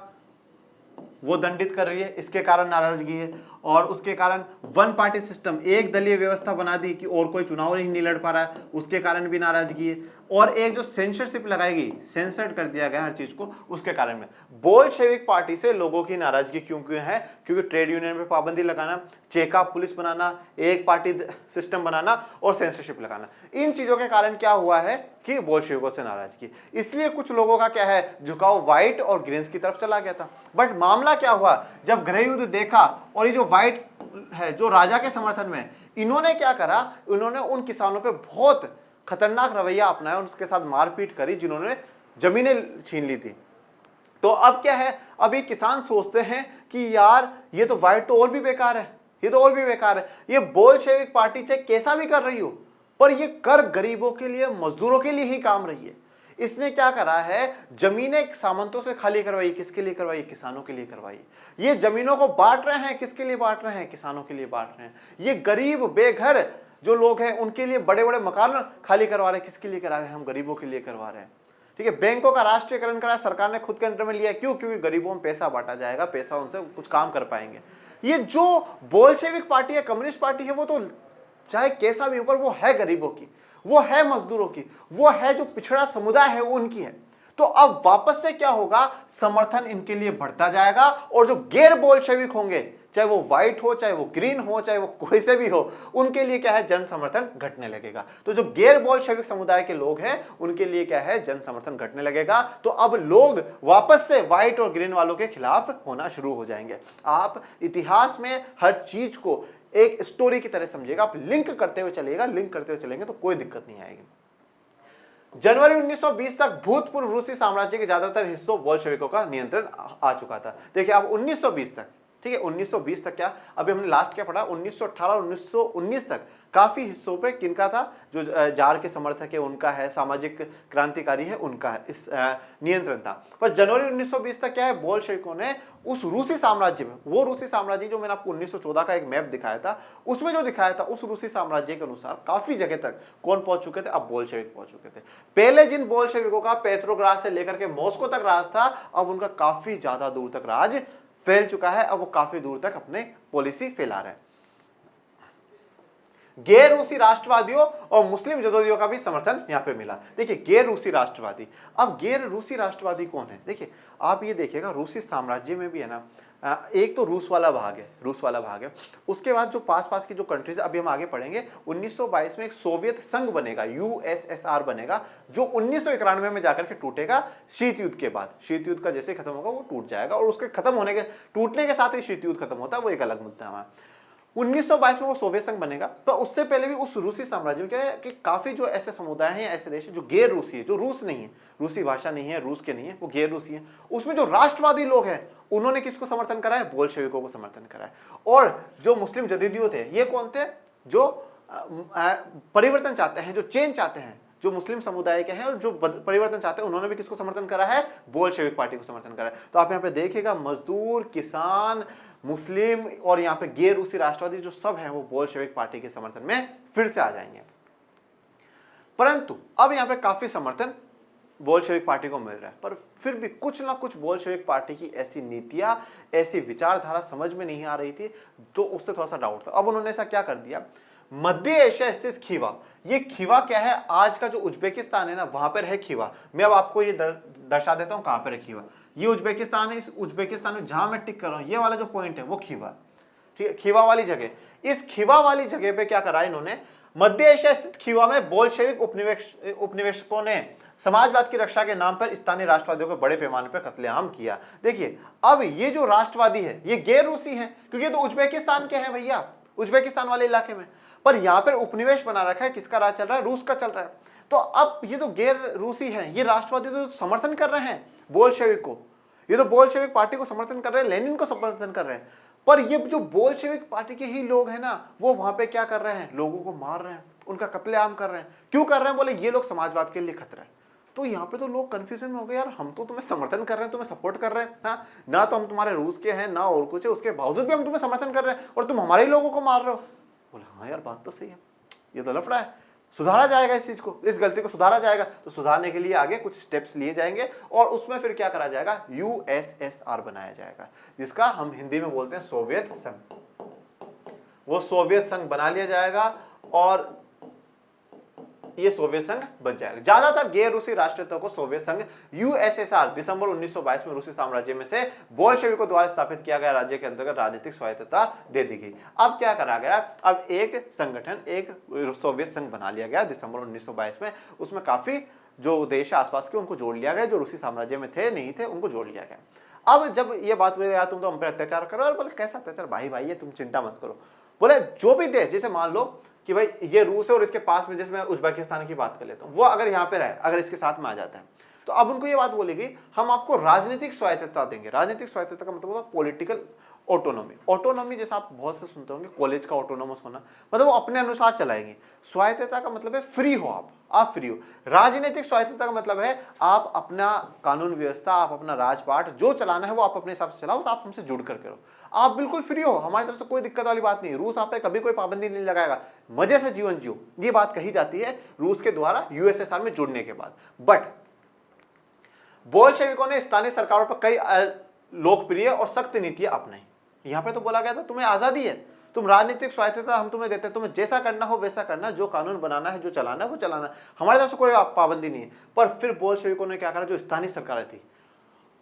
वो दंडित कर रही है, इसके कारण नाराजगी है। और उसके कारण वन पार्टी सिस्टम, एक दलीय व्यवस्था बना दी कि और कोई चुनाव नहीं लड़ पा रहा है, उसके कारण भी नाराजगी है। और एक जो सेंसरशिप लगाई गई, सेंसर्ड कर दिया गया हर चीज को, उसके कारण में बोल्शेविक पार्टी से लोगों की नाराजगी क्यों क्यों है, क्योंकि ट्रेड यूनियन पे पाबंदी लगाना, चेकअप पुलिस बनाना, एक पार्टी सिस्टम बनाना और सेंसरशिप लगाना, इन चीजों के कारण क्या हुआ है कि बोल्शेविकों से नाराजगी। इसलिए कुछ लोगों का क्या है, झुकाव व्हाइट और ग्रीन्स की तरफ चला गया था। बट मामला क्या हुआ, जब गृह युद्ध देखा और ये जो व्हाइट है जो राजा के समर्थन में, इन्होंने क्या करा, इन्होंने उन किसानों पे बहुत खतरनाक रवैया अपनाया, उसके साथ मारपीट करी जिन्होंने जमीनें छीन ली थी। तो अब क्या है, अभी किसान सोचते हैं कि यार ये तो व्हाइट तो और भी बेकार है, ये तो और भी बेकार है, ये बोल्शेविक पार्टी चाहे कैसा भी कर रही हो, पर ये कर गरीबों के लिए, मजदूरों के लिए ही काम रही है। इसने क्या करा है, जमीनें सामंतों से खाली करवाई, किसके लिए करवाई, किसानों के लिए करवाई। ये जमीनों को बांट रहे हैं, किसके लिए बांट रहे हैं, किसानों के लिए बांट रहे हैं। ये गरीब बेघर जो लोग हैं उनके लिए बड़े बड़े मकान खाली करवा रहे हैं, किसके लिए करा रहे हैं, हम गरीबों के लिए करवा रहे हैं। ठीक है, बैंकों का राष्ट्रीयकरण करा सरकार ने, खुद के अंडर में लिया, क्यों, क्योंकि गरीबों में पैसा बांटा जाएगा, पैसा उनसे कुछ काम कर पाएंगे। ये जो बोल्शेविक पार्टी है, कम्युनिस्ट पार्टी है, वो तो चाहे कैसा भी ऊपर, वो है गरीबों की, वो है मजदूरों की, वो है जो पिछड़ा समुदाय है वो उनकी है। तो अब वापस से क्या होगा, समर्थन इनके लिए बढ़ता जाएगा और जो गैर बोल्शेविक होंगे, चाहे वो व्हाइट हो, चाहे वो ग्रीन हो, चाहे वो कोई से भी हो, उनके लिए क्या है, जन समर्थन घटने लगेगा। तो जो गैर बोल्शेविक समुदाय के लोग हैं उनके लिए क्या है, जन समर्थन घटने लगेगा। तो अब लोग वापस से व्हाइट और ग्रीन वालों के खिलाफ होना शुरू हो जाएंगे। आप इतिहास में हर चीज को एक स्टोरी की तरह समझिएगा, आप लिंक करते हुए चलिएगा, लिंक करते हुए चलेंगे तो कोई दिक्कत नहीं आएगी। जनवरी 1920 तक भूतपूर्व रूसी साम्राज्य के ज्यादातर हिस्सों बोल्शेविकों का नियंत्रण आ चुका था। देखिए अब 1920 तक, ठीक है, 1920 तक क्या, अभी हमने लास्ट क्या पढ़ा, 1918 और 1919 तक काफी हिस्सों पे किनका था, जो जार के समर्थक है उनका है, सामाजिक क्रांतिकारी है उनका है, इस नियंत्रण था। पर जनवरी 1920 तक क्या है, बोल्शेविकों ने उस रूसी साम्राज्य में, वो रूसी साम्राज्य जो मैंने आपको 1914 का एक मैप दिखाया था, उसमें जो दिखाया था, उस रूसी साम्राज्य के अनुसार काफी जगह तक कौन पहुंच चुके थे, अब बोल्शेविक पहुंच चुके थे। पहले जिन बोल्शेविकों का पेट्रोग्राद से लेकर के मॉस्को तक राज था, अब उनका काफी ज्यादा दूर तक राज फैल चुका है, अब वो काफी दूर तक अपने पॉलिसी फैला रहे हैं। गैर रूसी राष्ट्रवादियों और मुस्लिम विरोधियों का भी समर्थन यहां पे मिला। देखिए गैर रूसी राष्ट्रवादी, अब गैर रूसी राष्ट्रवादी कौन है, देखिए आप ये देखिएगा, रूसी साम्राज्य में भी है ना, एक तो रूस वाला भाग है, उसके बाद जो पास की जो कंट्रीज, अभी हम आगे पढ़ेंगे, 1922 में एक सोवियत संघ बनेगा, यूएसएसआर बनेगा, जो 1991 में जाकर के टूटेगा शीत युद्ध के बाद। शीत युद्ध का जैसे खत्म होगा वो टूट जाएगा, और उसके खत्म होने के, टूटने के साथ ही शीत युद्ध खत्म होता है, वो एक अलग मुद्दा है। 1922 में वो सोवियत संघ बनेगा। तो उससे पहले भी उस रूसी साम्राज्य में क्या है कि काफी जो ऐसे समुदाय हैं, ऐसे देश हैं जो गैर रूसी है, जो रूस नहीं है, रूसी भाषा नहीं है, रूस के नहीं है, वो गैर रूसी है। उसमें जो राष्ट्रवादी लोग हैं उन्होंने किसको समर्थन करा है, बोल्शेविकों को समर्थन करा है। और जो मुस्लिम जदीदियों थे, ये कौन थे, जो परिवर्तन चाहते हैं, जो चेंज चाहते हैं, जो मुस्लिम समुदाय के हैं और जो परिवर्तन चाहते हैं, उन्होंने भी किसको समर्थन करा है, बोल्शेविक पार्टी को समर्थन करा है। तो आप यहाँ पे देखिएगा, मजदूर, किसान, मुस्लिम और यहाँ पे गैर रूसी राष्ट्रवादी जो सब हैं वो बोल्शेविक पार्टी के समर्थन में फिर से आ जाएंगे। परंतु अब यहाँ पे काफी समर्थन बोल्शेविक पार्टी को मिल रहा है, पर फिर भी कुछ ना कुछ बोल्शेविक पार्टी की ऐसी नीतियां, ऐसी विचारधारा समझ में नहीं आ रही थी, तो उससे थोड़ा सा डाउट था। अब उन्होंने ऐसा क्या कर दिया, मध्य एशिया स्थित खीवा, ये खीवा क्या है, आज का जो उज्बेकिस्तान है ना, वहां पर है खीवा। मैं अब आपको ये दर्शा देता हूं कहां पर है खीवा। ये उज्बेकिस्तान है, इस उज्बेकिस्तान में जहां मैं टिक कर रहा हूं, ये वाला जो पॉइंट है वो खीवा, ठीक है, खीवा वाली जगह। इस खीवा वाली जगह पे क्या करा इन्होंने, मध्य एशिया स्थित खीवा में बोल्शेविक उपनिवेशकों ने समाजवाद की रक्षा के नाम पर स्थानीय राष्ट्रवादियों को बड़े पैमाने पर कत्लेआम किया। देखिए, अब ये जो राष्ट्रवादी है ये गैर रूसी है, क्योंकि ये तो उज्बेकिस्तान के हैं भैया, उज्बेकिस्तान वाले इलाके में, पर यहाँ पर उपनिवेश बना रखा है। किसका राज चल रहा है? रूस का चल रहा है। तो अब ये तो गैर रूसी है, ये राष्ट्रवादी तो समर्थन कर रहे हैं बोल्शेविक को, ये तो बोल्शेविक पार्टी को समर्थन कर रहे हैं, लेनिन को समर्थन कर रहे हैं। पर ये जो बोल्शेविक पार्टी के ही लोग हैं ना, वो वहां पे क्या कर रहे हैं? लोगों को मार रहे हैं, उनका कत्लेआम कर रहे हैं। क्यों कर रहे हैं? बोले ये लोग समाजवाद के लिए खतरा है। तो यहाँ पे तो लोग कंफ्यूजन में हो गए, यार हम तो तुम्हें समर्थन कर रहे हैं, तुम्हें सपोर्ट कर रहे हैं, हाँ ना तो हम तुम्हारे रूस के हैं ना और कुछ है, उसके बावजूद भी हम तुम्हें समर्थन कर रहे हैं और तुम हमारे ही लोगों को मार रहे हो। बोले हाँ यार बात तो सही है, ये तो लफड़ा है, सुधारा जाएगा इस चीज को, इस गलती को सुधारा जाएगा। तो सुधारने के लिए आगे कुछ स्टेप्स लिए जाएंगे और उसमें फिर क्या करा जाएगा? यूएसएसआर बनाया जाएगा, जिसका हम हिंदी में बोलते हैं सोवियत संघ। वो सोवियत संघ बना लिया जाएगा और ये सोवियत संघ बन जाएगा। ज्यादातर गैर रूसी राष्ट्रीयताओं को सोवियत संघ यूएसएसआर दिसंबर 1922 में रूसी साम्राज्य में से बोल्शेविकों द्वारा स्थापित किया गया राज्य के अंतर्गत राजनीतिक स्वायत्तता दे दी गई। अब क्या करा गया? अब एक संगठन, एक सोवियत संघ बना लिया गया दिसंबर 1922 में। उसमें काफी जो देश आसपास के उनको जोड़ लिया गया, जो रूसी साम्राज्य में थे नहीं थे उनको जोड़ लिया गया। अब जब ये बात बोले यार तुम तो हम पे अत्याचार करो, और बोले कैसा अत्याचार? भाई भाई ये तुम चिंता मत करो। बोले जो भी देश, जैसे मान लो कि भाई ये रूस है और इसके पास में, जैसे मैं उज्बेकिस्तान की बात कर लेता हूँ, वो अगर यहाँ पे रहे, अगर इसके साथ में आ जाता है, तो अब उनको ये बात बोलेगी हम आपको राजनीतिक स्वायत्तता देंगे। राजनीतिक स्वायत्तता का मतलब होगा पॉलिटिकल ऑटोनॉमी। ऑटोनॉमी जैसा आप बहुत से सुनते होंगे, कॉलेज का ऑटोनोमस होना, मतलब वो अपने अनुसार चलाएंगे। स्वायत्तता का मतलब है फ्री हो, आप फ्री हो। राजनीतिक स्वायत्तता का मतलब है आप अपना कानून व्यवस्था, आप अपना राजपाट जो चलाना है वो आप अपने हिसाब से चलाओ, आप हमसे जुड़ कर करो, आप बिल्कुल फ्री हो, हमारी तरफ से कोई दिक्कत वाली बात नहीं। रूस आप पे कभी कोई पाबंदी नहीं लगाएगा, मजे से जीवन जियो, ये बात कही जाती है रूस के द्वारा यूएसएसआर में जुड़ने के बाद। बट बोल्शेविकों ने स्थानीय सरकारों पर कई लोकप्रिय और सख्त नीतियां अपनाई। यहां पे तो बोला गया था तुम्हें आजादी है, तुम राजनीतिक स्वायत्तता हम तुम्हें देते हैं, तुम्हें जैसा करना हो वैसा करना, जो कानून बनाना है, जो चलाना है वो चलाना, हमारे तरफ से कोई पाबंदी नहीं है। पर फिर बोल्शेविकों ने क्या करा? जो स्थानीय सरकारें थी,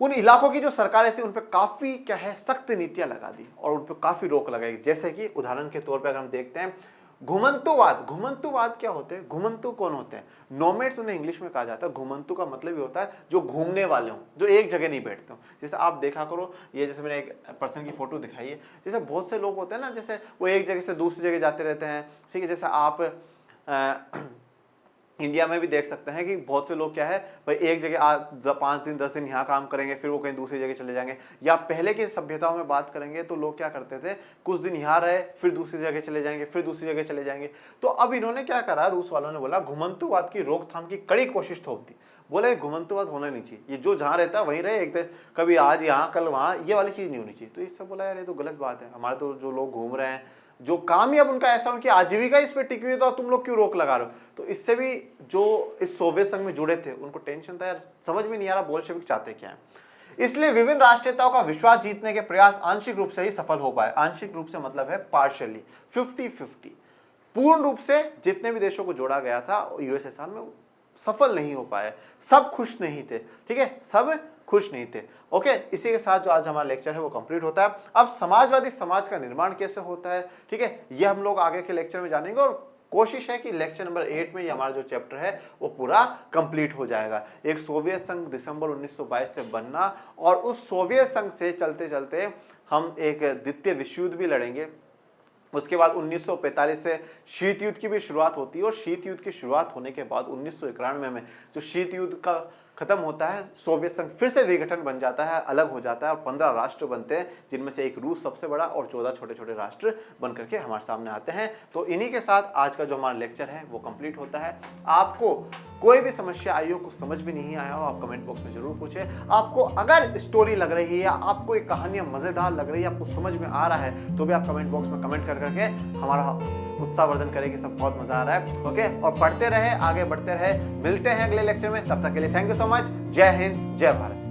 उन इलाकों की जो सरकारें थी, उन पर काफी क्या है सख्त नीतियां लगा दी और उन पर काफी रोक लगाई। जैसे कि उदाहरण के तौर पर अगर हम देखते हैं घुमंतुवाद। घुमंतुवाद क्या होते हैं? घुमंतु कौन होते हैं? नोमैड्स उन्हें इंग्लिश में कहा जाता है। घुमंतु का मतलब ये होता है जो घूमने वाले हों, जो एक जगह नहीं बैठते हों। जैसे आप देखा करो, ये जैसे मैंने एक पर्सन की फोटो दिखाई है, जैसे बहुत से लोग होते हैं ना, जैसे वो एक जगह से दूसरी जगह जाते रहते हैं, ठीक है। जैसे आप इंडिया में भी देख सकते हैं कि बहुत से लोग क्या है भाई एक जगह 5 दिन 10 दिन यहाँ काम करेंगे, फिर वो कहीं दूसरी जगह चले जाएंगे। या पहले की सभ्यताओं में बात करेंगे तो लोग क्या करते थे, कुछ दिन यहाँ रहे फिर दूसरी जगह चले जाएंगे, फिर दूसरी जगह चले जाएंगे। तो अब इन्होंने क्या करा, रूस वालों ने बोला घुमंतुवाद की रोकथाम की कड़ी कोशिश थोप दी। बोले घुमंतुवाद होना नहीं चाहिए, ये जो जहाँ रहता है वहीं रहे, एक कभी आज यहाँ कल वहाँ, ये वाली चीज़ नहीं होनी चाहिए। तो इससे बोला यार ये तो गलत बात है, हमारे तो जो लोग घूम रहे हैं, जो काम ही अब उनका ऐसा उनकी आजीविका इस पे टिकी हुई, तो तुम लोग क्यों रोक लगा रहे हो। तो इससे भी जो इस सोवियत संघ में जुड़े थे उनको टेंशन था, यार समझ में नहीं आ रहा बोल्शेविक चाहते क्या है। इसलिए विभिन्न राष्ट्रीयताओं का विश्वास जीतने के प्रयास आंशिक रूप से ही सफल हो पाए। आंशिक रूप से मतलब है पार्शियली, 50-50। पूर्ण रूप से जितने भी देशों को जोड़ा गया था यूएसएसआर में सफल नहीं हो पाए, सब खुश नहीं थे, ठीक है, सब खुश नहीं थे। ओके, इसी के साथ जो आज हमारा लेक्चर है वो कंप्लीट होता है। अब समाजवादी समाज का निर्माण कैसे होता है, ठीक है, ये हम लोग आगे के लेक्चर में जानेंगे और कोशिश है कि लेक्चर नंबर 8 में ये हमारा जो चैप्टर है वो पूरा कंप्लीट हो जाएगा। एक सोवियत संघ दिसंबर 1922 से बनना और उस सोवियत संघ से चलते चलते हम एक द्वितीय विश्व युद्ध भी लड़ेंगे। उसके बाद 1945 से शीत युद्ध की भी शुरुआत होती है और शीत युद्ध की शुरुआत होने के बाद 1991 में जो शीत युद्ध का खत्म होता है, सोवियत संघ फिर से विघटन बन जाता है, अलग हो जाता है और 15 राष्ट्र बनते हैं, जिनमें से एक रूस सबसे बड़ा और 14 छोटे छोटे राष्ट्र बन करके हमारे सामने आते हैं। तो इन्हीं के साथ आज का जो हमारा लेक्चर है वो कंप्लीट होता है। आपको कोई भी समस्या आई हो, कुछ समझ भी नहीं आया हो, आप कमेंट बॉक्स में जरूर पूछें। आपको अगर स्टोरी लग रही है या आपको एक कहानियां मजेदार लग रही है, आपको समझ में आ रहा है, तो भी आप कमेंट बॉक्स में कमेंट कर करके हमारा उत्साहवर्धन करेगी, सब बहुत मजा आ रहा है। ओके, और पढ़ते रहे, आगे बढ़ते रहे। मिलते हैं अगले लेक्चर में, तब तक के लिए थैंक यू सो मच। जय हिंद, जय भारत।